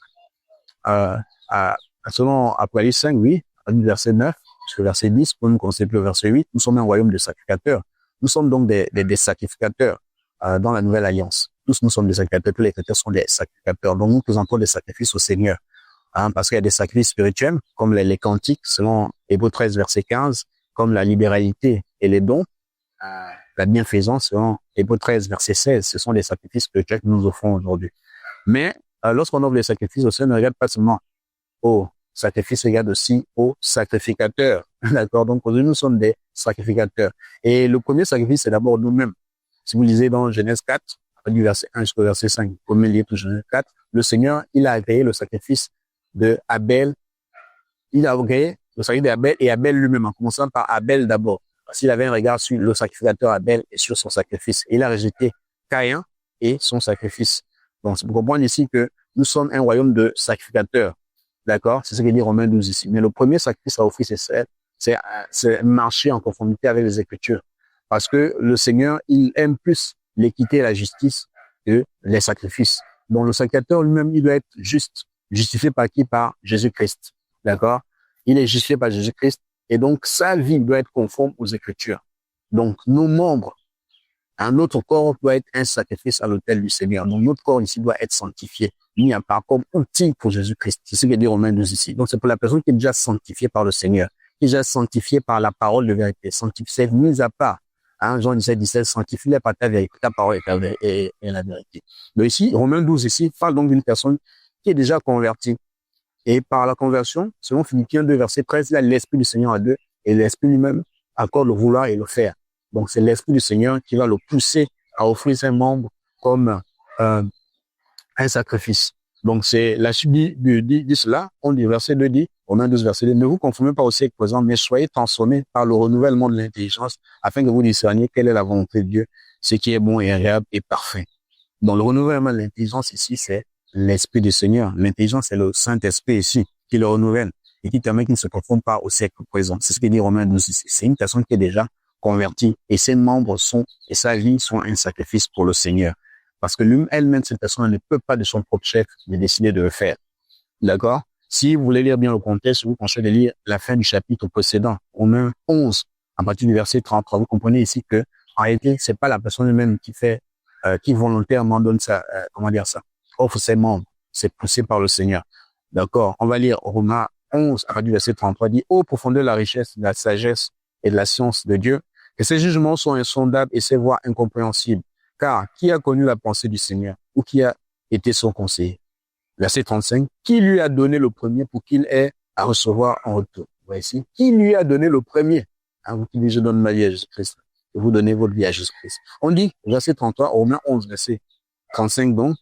selon Apocalypse 5, oui, verset 9, jusqu'au verset 10, pour nous considérer le verset 8, nous sommes un royaume de sacrificateurs. Nous sommes donc des sacrificateurs dans la nouvelle alliance. Tous nous sommes des sacrificateurs, tous les chrétiens sont des sacrificateurs. Donc, nous présentons des sacrifices au Seigneur. Parce qu'il y a des sacrifices spirituels, comme les cantiques, selon Hébreux 13, verset 15, comme la libéralité et les dons, la bienfaisance, selon Hébreux 13, verset 16. Ce sont des sacrifices spirituels que nous offrons aujourd'hui. Mais lorsqu'on offre les sacrifices au Seigneur, ne regarde pas seulement au sacrifice, regarde aussi au sacrificateur. D'accord? Donc, aujourd'hui, nous sommes des sacrificateurs. Et le premier sacrifice, c'est d'abord nous-mêmes. Si vous lisez dans Genèse 4, du verset 1 jusqu'au verset 5, premier livre de Genèse 4, le Seigneur, il a agréé le sacrifice de Abel. Il a agréé le sacrifice d'Abel et Abel lui-même, en commençant par Abel d'abord. Parce qu'il avait un regard sur le sacrificateur Abel et sur son sacrifice. Et il a rejeté Caïn et son sacrifice. Donc, c'est pour comprendre ici que nous sommes un royaume de sacrificateurs. D'accord? C'est ce que dit Romains 12 ici. Mais le premier sacrifice à offrir, c'est marcher en conformité avec les Écritures. Parce que le Seigneur, il aime plus l'équité et la justice que les sacrifices. Donc, le sacrificateur lui-même, il doit être juste. Justifié par qui? Par Jésus-Christ. D'accord? Il est justifié par Jésus-Christ. Et donc, sa vie doit être conforme aux Écritures. Donc, nos membres, notre corps doit être un sacrifice à l'autel du Seigneur. Donc, notre corps ici doit être sanctifié, mis à part comme outil pour Jésus-Christ. C'est ce que dit Romains 12 ici. Donc, c'est pour la personne qui est déjà sanctifiée par le Seigneur, qui est déjà sanctifiée par la parole de vérité, sanctifiée, mise à part. Jean 17, sanctifie-les par ta vérité, ta parole et la vérité. Donc ici, Romains 12 ici parle donc d'une personne qui est déjà convertie. Et par la conversion, selon Philippiens 2, verset 13, il y a l'Esprit du Seigneur à deux, et l'Esprit lui-même accorde le vouloir et le faire. Donc, c'est l'Esprit du Seigneur qui va le pousser à offrir ses membres comme un sacrifice. Donc, c'est la suite dit cela. On dit, verset 2 dit, Romains 12, verset 2, ne vous conformez pas au siècle présent, mais soyez transformés par le renouvellement de l'intelligence, afin que vous discerniez quelle est la volonté de Dieu, ce qui est bon et agréable et parfait. Donc, le renouvellement de l'intelligence ici, c'est l'Esprit du Seigneur. L'intelligence, c'est le Saint-Esprit ici, qui le renouvelle et qui permet qu'il ne se conforme pas au siècle présent. C'est ce que dit Romains 12 ici. C'est une personne qui est déjà convertie et ses membres et sa vie sont un sacrifice pour le Seigneur. Parce que elle-même, cette personne ne peut pas de son propre chef de décider de le faire. D'accord? Si vous voulez lire bien le contexte, vous conseille de lire la fin du chapitre précédent, Romains 11, à partir du verset 33. Vous comprenez ici que, en réalité, c'est pas la personne elle-même qui volontairement donne offre ses membres. C'est poussé par le Seigneur. D'accord? On va lire Romains 11, à partir du verset 33, dit, ô profondeur de la richesse, de la sagesse et de la science de Dieu, que ses jugements sont insondables et ses voies incompréhensibles. Car qui a connu la pensée du Seigneur ou qui a été son conseiller? Verset 35, qui lui a donné le premier pour qu'il ait à recevoir en retour? Vous voyez ici, qui lui a donné le premier? Vous qui dites, je donne ma vie à Jésus-Christ. Et vous donnez votre vie à Jésus-Christ. On dit, verset 33, Romains 11, verset 35 donc,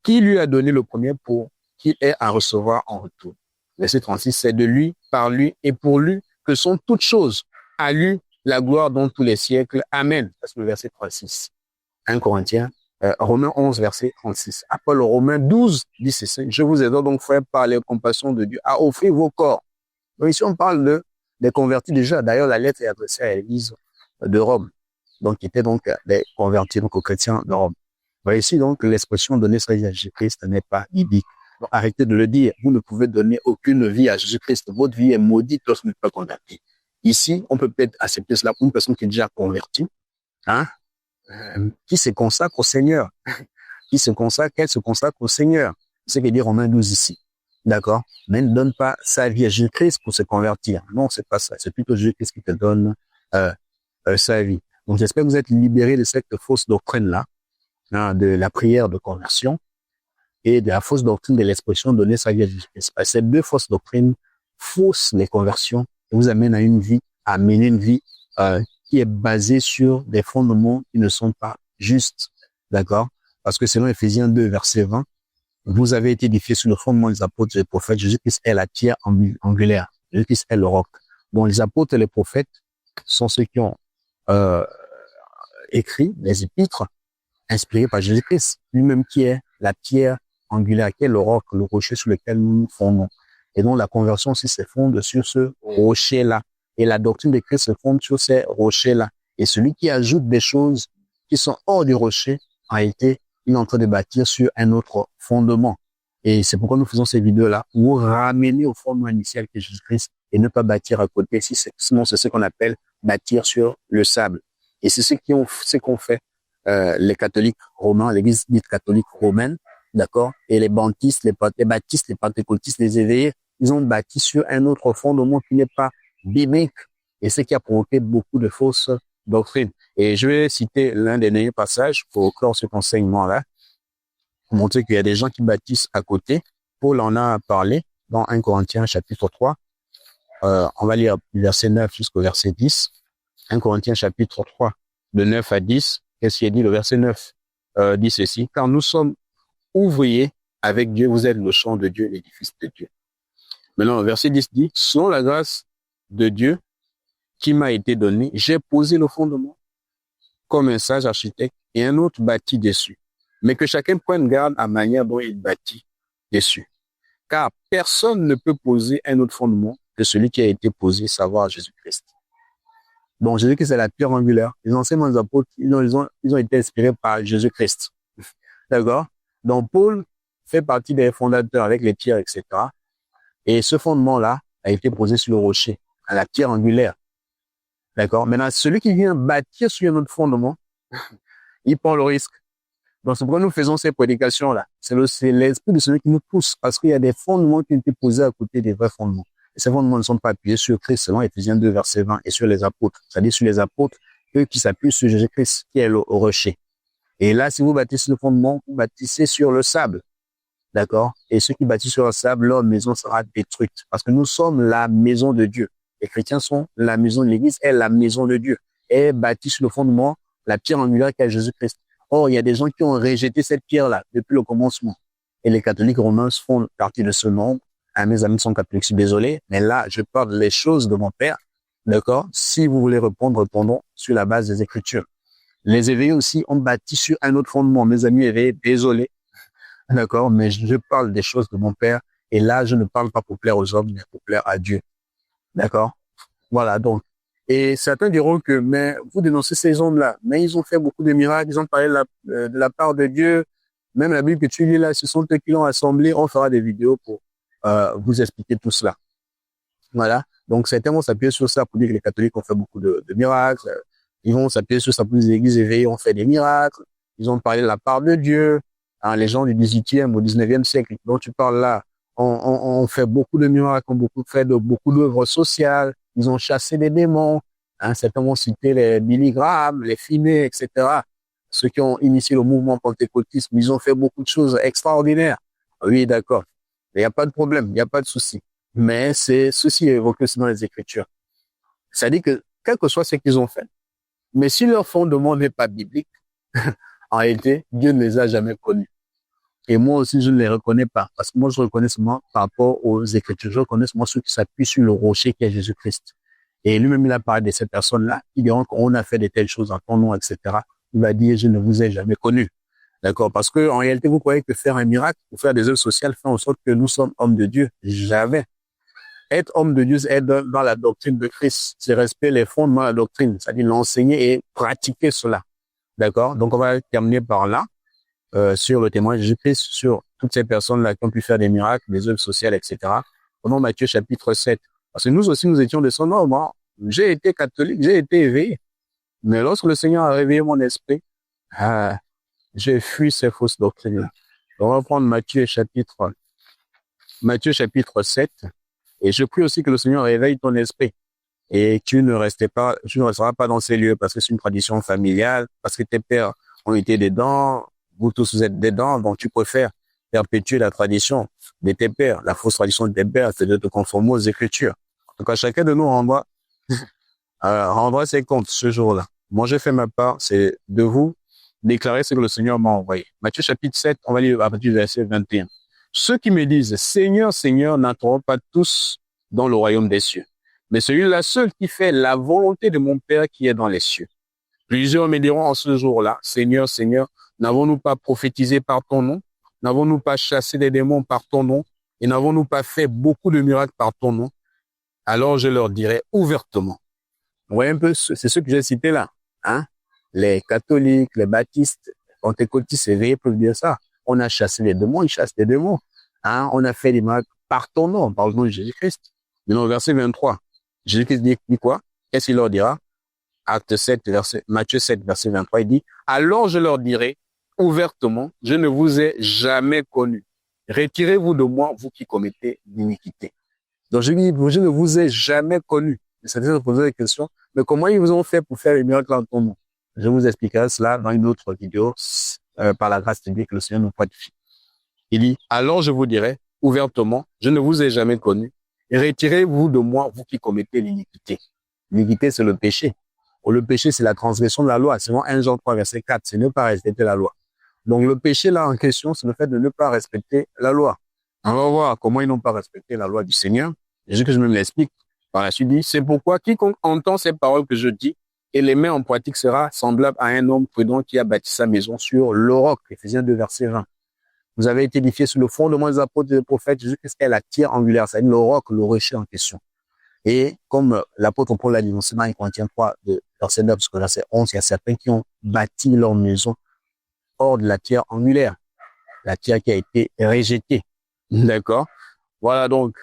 qui lui a donné le premier pour qu'il ait à recevoir en retour? Verset 36, c'est de lui, par lui et pour lui que sont toutes choses. À lui la gloire dans tous les siècles. Amen. C'est le verset 36. 1 Corinthiens, Romains 11, verset 36. Paul, Romains 12, 17. Je vous exhorte donc, frères, par les compassions de Dieu, à offrir vos corps. Donc ici, on parle des convertis déjà. D'ailleurs, la lettre est adressée à l'église de Rome. Donc, qui étaient donc des convertis, donc aux chrétiens de Rome. Vous voyez ici, donc, l'expression donner sa vie à Jésus-Christ n'est pas biblique. Donc, arrêtez de le dire. Vous ne pouvez donner aucune vie à Jésus-Christ. Votre vie est maudite lorsque vous n'êtes pas converti. Ici, on peut peut-être accepter cela pour une personne qui est déjà convertie, qui se consacre au Seigneur, qu'elle se consacre au Seigneur. C'est ce que dit Romains 12 ici. D'accord? Mais ne donne pas sa vie à Jésus-Christ pour se convertir. Non, c'est pas ça. C'est plutôt Jésus-Christ qui te donne sa vie. Donc, j'espère que vous êtes libérés de cette fausse doctrine-là, de la prière de conversion et de la fausse doctrine de l'expression donner sa vie à Jésus-Christ. Ces deux fausses doctrines faussent les conversions et vous amènent à mener une vie qui est basée sur des fondements qui ne sont pas justes. D'accord? Parce que selon Éphésiens 2, verset 20, vous avez été édifiés sur le fondement des apôtres et des prophètes. Jésus-Christ est la pierre angulaire. Jésus-Christ est le roc. Bon, les apôtres et les prophètes sont ceux qui ont écrit les épîtres inspirés par Jésus-Christ, lui-même qui est la pierre angulaire, qui est le roc, le rocher sur lequel nous nous fondons. Et donc la conversion aussi se fonde sur ce rocher-là. Et la doctrine de Christ se fonde sur ces rochers-là. Et celui qui ajoute des choses qui sont hors du rocher, en réalité, il est en train de bâtir sur un autre fondement. Et c'est pourquoi nous faisons ces vidéos-là, pour ramener au fondement initial qui est Jésus-Christ et ne pas bâtir à côté. Sinon, c'est ce qu'on appelle bâtir sur le sable. Et c'est ce qu'on fait les catholiques romains, l'église dite catholique romaine, d'accord, et les baptistes, les pentecôtistes, les éveillés, ils ont bâti sur un autre fondement qui n'est pas biblique, et ce qui a provoqué beaucoup de fausses doctrines. Et je vais citer l'un des derniers passages pour clore cet enseignement-là, pour montrer qu'il y a des gens qui baptisent à côté. Paul en a parlé dans 1 Corinthiens chapitre 3. On va lire du verset 9 jusqu'au verset 10. 1 Corinthiens chapitre 3, de 9 à 10. Qu'est-ce qu'il dit? Le verset 9 dit ceci. Car nous sommes ouvriers avec Dieu, vous êtes le champ de Dieu, l'édifice de Dieu. Maintenant, le verset 10 dit, selon la grâce de Dieu qui m'a été donnée, j'ai posé le fondement comme un sage architecte et un autre bâtit dessus. Mais que chacun prenne garde à la manière dont il bâtit dessus. Car personne ne peut poser un autre fondement que celui qui a été posé, savoir Jésus-Christ. Donc, Jésus-Christ est la pierre angulaire. Les enseignements des apôtres, ils ont été inspirés par Jésus-Christ. D'accord? Donc, Paul fait partie des fondateurs avec les pierres, etc. Et ce fondement-là a été posé sur le rocher, à la pierre angulaire. D'accord? Maintenant, celui qui vient bâtir sur un autre fondement, il prend le risque. Donc, c'est pourquoi nous faisons ces prédications-là. C'est l'esprit de celui qui nous pousse, parce qu'il y a des fondements qui ont été posés à côté des vrais fondements. Et ces fondements ne sont pas appuyés sur Christ, selon Éphésiens 2, verset 20, et sur les apôtres. C'est-à-dire sur les apôtres, eux qui s'appuient sur Jésus-Christ, qui est le rocher. Et là, si vous bâtissez le fondement, vous bâtissez sur le sable. D'accord? Et ceux qui bâtissent sur le sable, leur maison sera détruite. Parce que nous sommes la maison de Dieu. Les chrétiens sont la maison de l'Église, est la maison de Dieu. Et bâtit sur le fondement, la pierre angulaire qu'est Jésus-Christ. Or, il y a des gens qui ont rejeté cette pierre-là depuis le commencement. Et les catholiques romains font partie de ce nombre. Ah, mes amis sont catholiques, je suis désolé. Mais là, je parle les choses de mon père. D'accord? Si vous voulez répondre, répondons sur la base des Écritures. Les éveillés aussi ont bâti sur un autre fondement. Mes amis éveillés, désolé. D'accord? Mais je parle des choses de mon père. Et là, je ne parle pas pour plaire aux hommes, mais pour plaire à Dieu. D'accord? Voilà, donc. Et certains diront que, mais vous dénoncez ces hommes-là, mais ils ont fait beaucoup de miracles, ils ont parlé de la part de Dieu. Même la Bible que tu lis là, ce sont eux qui l'ont assemblé. On fera des vidéos pour vous expliquer tout cela. Voilà. Donc, certains vont s'appuyer sur ça pour dire que les catholiques ont fait beaucoup de miracles. Ils vont s'appuyer sur ça pour dire que les églises éveillées ont fait des miracles. Ils ont parlé de la part de Dieu. Hein, les gens du 18e au 19e siècle dont tu parles là ont fait beaucoup de miracles, ont beaucoup d'œuvres sociales. Ils ont chassé des démons. Hein, certains vont citer les Billy Graham, les Finney, etc. Ceux qui ont initié le mouvement pentecôtiste, ils ont fait beaucoup de choses extraordinaires. Oui, d'accord. Il n'y a pas de problème, il n'y a pas de souci. Mais c'est ceci est évoqué aussi dans les Écritures. C'est-à-dire que, quel que soit ce qu'ils ont fait, mais si leur fondement n'est pas biblique, en réalité, Dieu ne les a jamais connus. Et moi aussi, je ne les reconnais pas. Parce que moi, je reconnais seulement par rapport aux Écritures. Je reconnais seulement ceux qui s'appuient sur le rocher qui est Jésus-Christ. Et lui-même, il a parlé de ces personnes-là qui diront qu'on a fait de telles choses en ton nom, etc. Il va dire, je ne vous ai jamais connus. D'accord? Parce que, en réalité, vous croyez que faire un miracle ou faire des œuvres sociales fait en sorte que nous sommes hommes de Dieu. Jamais. Être homme de Dieu, c'est être dans la doctrine de Christ. C'est respecter les fondements de la doctrine. C'est-à-dire l'enseigner et pratiquer cela. D'accord? Donc, on va terminer par là. Sur le témoin de Jésus-Christ, sur toutes ces personnes-là qui ont pu faire des miracles, des œuvres sociales, etc. Prenons Matthieu chapitre 7. Parce que nous aussi, nous étions descendants. Moi, j'ai été catholique, j'ai été éveillé. Mais lorsque le Seigneur a réveillé mon esprit, j'ai fui ces fausses doctrines. On va prendre Matthieu chapitre 7. Et je prie aussi que le Seigneur réveille ton esprit. Et tu ne resteras pas dans ces lieux parce que c'est une tradition familiale, parce que tes pères ont été dedans, vous tous vous êtes dedans, donc tu préfères perpétuer la tradition de tes pères. La fausse tradition de tes pères, c'est de te conformer aux Écritures. Donc, à chacun de nous rendra ses comptes ce jour-là. Moi, j'ai fait ma part, c'est de vous déclarer ce que le Seigneur m'a envoyé. Matthieu chapitre 7, on va lire à partir du verset 21. Ceux qui me disent, Seigneur, Seigneur, n'entreront pas tous dans le royaume des cieux, mais celui-là seul qui fait la volonté de mon Père qui est dans les cieux. Plusieurs me diront en ce jour-là, Seigneur, Seigneur, n'avons-nous pas prophétisé par ton nom? N'avons-nous pas chassé des démons par ton nom? Et n'avons-nous pas fait beaucoup de miracles par ton nom? Alors je leur dirai ouvertement. Vous voyez un peu, c'est ce que j'ai cité là. Hein? Les catholiques, les baptistes, les pentecôtistes éveillés peuvent dire ça. On a chassé les démons, ils chassent les démons. Hein? On a fait des miracles par ton nom, par le nom de Jésus-Christ. Mais dans le verset 23, Jésus-Christ dit quoi? Qu'est-ce qu'il leur dira? Acte 7, Matthieu 7, verset 23, il dit, alors je leur dirai ouvertement, je ne vous ai jamais connu. Retirez-vous de moi, vous qui commettez l'iniquité. Donc je dis, je ne vous ai jamais connu. C'est-à-dire de poser des questions, mais comment ils vous ont fait pour faire les miracles en ton nom? Je vous expliquerai cela dans une autre vidéo, par la grâce de Dieu que le Seigneur nous fortifie. Il dit, alors je vous dirai ouvertement, je ne vous ai jamais connu. Et retirez-vous de moi, vous qui commettez l'iniquité. L'iniquité, c'est le péché. Ou le péché, c'est la transgression de la loi. C'est 1 Jean 3, verset 4, c'est ne pas respecter la loi. Donc le péché là en question, c'est le fait de ne pas respecter la loi. On va voir comment ils n'ont pas respecté la loi du Seigneur. Jésus que je me l'explique. Par la suite dit, c'est pourquoi quiconque entend ces paroles que je dis et les met en pratique sera semblable à un homme prudent qui a bâti sa maison sur le roc. Éphésiens 2, verset 20. Vous avez été édifiés sur le fondement des apôtres et des prophètes. Jésus-Christ est la pierre angulaire, c'est-à-dire le roc, le rocher en question. Et comme l'apôtre Paul l'a dit dans 1 Corinthiens 3, verset 9 jusqu'au verset 11, il y a certains qui ont bâti leur maison hors de la pierre angulaire, la pierre qui a été rejetée. D'accord? Voilà donc,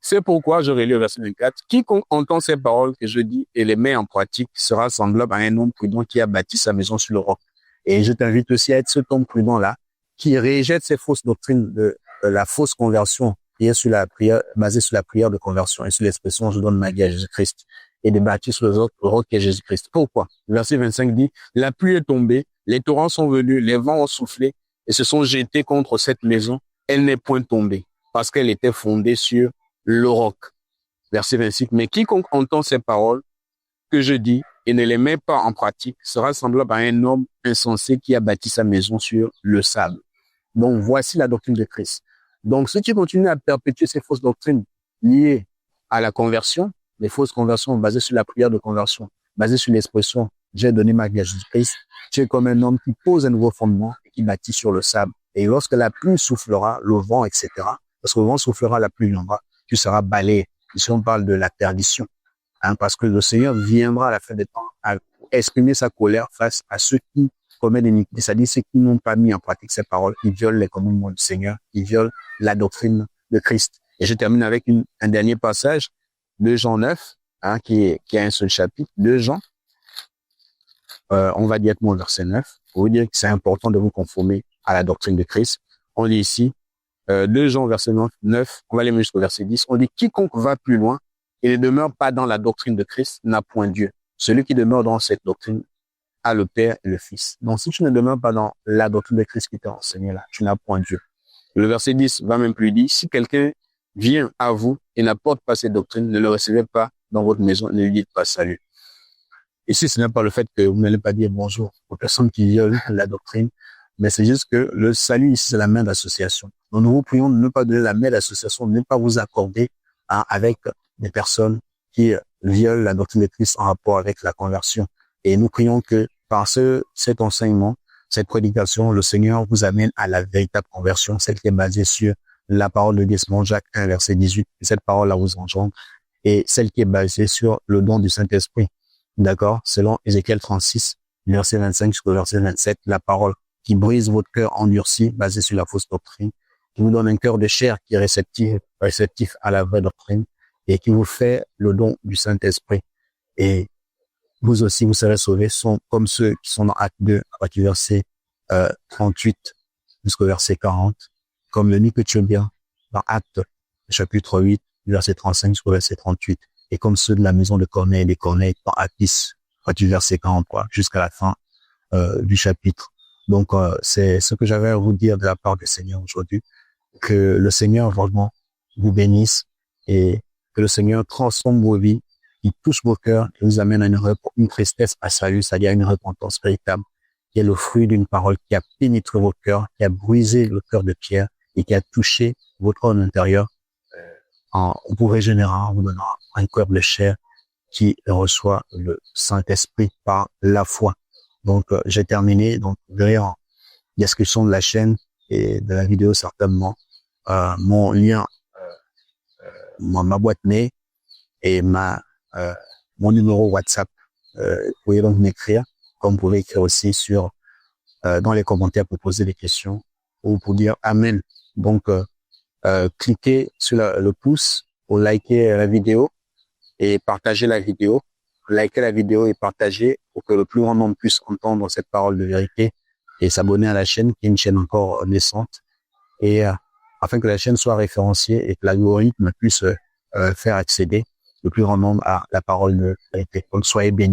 c'est pourquoi je relis le verset 24. Quiconque entend ces paroles que je dis et les met en pratique sera semblable à un homme prudent qui a bâti sa maison sur le roc. Et je t'invite aussi à être cet homme prudent-là qui rejette ces fausses doctrines de la fausse conversion qui est sur la prière, basée sur la prière de conversion et sur l'expression je donne ma vie à Jésus-Christ et de bâtir sur le roc qui est Jésus-Christ. Pourquoi? Le verset 25 dit, la pluie est tombée, les torrents sont venus, les vents ont soufflé et se sont jetés contre cette maison. Elle n'est point tombée parce qu'elle était fondée sur le roc. Verset 26. Mais quiconque entend ces paroles que je dis et ne les met pas en pratique sera semblable à un homme insensé qui a bâti sa maison sur le sable. Donc, voici la doctrine de Christ. Donc, ceux qui continuent à perpétuer ces fausses doctrines liées à la conversion, les fausses conversions basées sur la prière de conversion, basées sur l'expression « j'ai donné ma vie à Jésus-Christ », tu es comme un homme qui pose un nouveau fondement et qui bâtit sur le sable. Et lorsque la pluie soufflera, le vent, etc., lorsque le vent soufflera, la pluie viendra, tu seras balayé. Ici, on parle de la perdition. Parce que le Seigneur viendra à la fin des temps à exprimer sa colère face à ceux qui commettent l'iniquité, c'est-à-dire ceux qui n'ont pas mis en pratique ces paroles, qui violent les commandements du Seigneur, qui violent la doctrine de Christ. Et je termine avec un dernier passage de Jean 9, qui a un seul chapitre, de Jean. On va directement au verset 9, pour vous dire que c'est important de vous conformer à la doctrine de Christ. On lit ici, 2 Jean verset 9, on va aller jusqu'au verset 10, on dit quiconque va plus loin et ne demeure pas dans la doctrine de Christ n'a point Dieu. Celui qui demeure dans cette doctrine a le Père et le Fils. Donc si tu ne demeures pas dans la doctrine de Christ qui t'a enseigné là, tu n'as point Dieu. Le verset 10 va même plus dire, si quelqu'un vient à vous et n'apporte pas cette doctrine, ne le recevez pas dans votre maison, ne lui dites pas salut. Ici, ce n'est pas le fait que vous n'allez pas dire bonjour aux personnes qui violent la doctrine, mais c'est juste que le salut ici, c'est la main d'association. Donc, nous vous prions de ne pas donner la main d'association, de ne pas vous accorder avec des personnes qui violent la doctrine de Christ en rapport avec la conversion. Et nous prions que par cet enseignement, cette prédication, le Seigneur vous amène à la véritable conversion, celle qui est basée sur la parole de Dieu, Jacques 1, verset 18. Et cette parole-là vous engendre. Et celle qui est basée sur le don du Saint-Esprit. D'accord? Selon Ézéchiel 36, verset 25 jusqu'au verset 27, la parole qui brise votre cœur endurci, basé sur la fausse doctrine, qui vous donne un cœur de chair qui est réceptif à la vraie doctrine et qui vous fait le don du Saint-Esprit. Et vous aussi, vous serez sauvés, sont comme ceux qui sont dans Acte 2, à partir du verset 38 jusqu'au verset 40, comme le nid que tu bien dans Acte chapitre 8, verset 35 jusqu'au verset 38, et comme ceux de la maison de Corneille et des Corneilles dans Acte 10, à partir du verset 43 jusqu'à la fin du chapitre. Donc, c'est ce que j'avais à vous dire de la part du Seigneur aujourd'hui, que le Seigneur vraiment vous bénisse et que le Seigneur transforme vos vies, il touche vos cœurs et vous amène à une tristesse à salut, c'est-à-dire une repentance véritable, qui est le fruit d'une parole qui a pénétré vos cœurs, qui a brisé le cœur de pierre et qui a touché votre homme intérieur en vous régénérant, en vous donnant un cœur de chair qui reçoit le Saint-Esprit par la foi. Donc, j'ai terminé. Donc, vous verrez en description de la chaîne et de la vidéo certainement mon lien, ma boîte mail et mon numéro WhatsApp. Vous pouvez donc m'écrire, comme vous pouvez écrire aussi sur dans les commentaires pour poser des questions ou pour dire Amen. Donc, cliquez sur le pouce pour liker la vidéo et partager la vidéo liker la vidéo et partager pour que le plus grand nombre puisse entendre cette parole de vérité et s'abonner à la chaîne qui est une chaîne encore naissante et afin que la chaîne soit référenciée et que l'algorithme puisse faire accéder le plus grand nombre à la parole de vérité. Donc soyez bénis.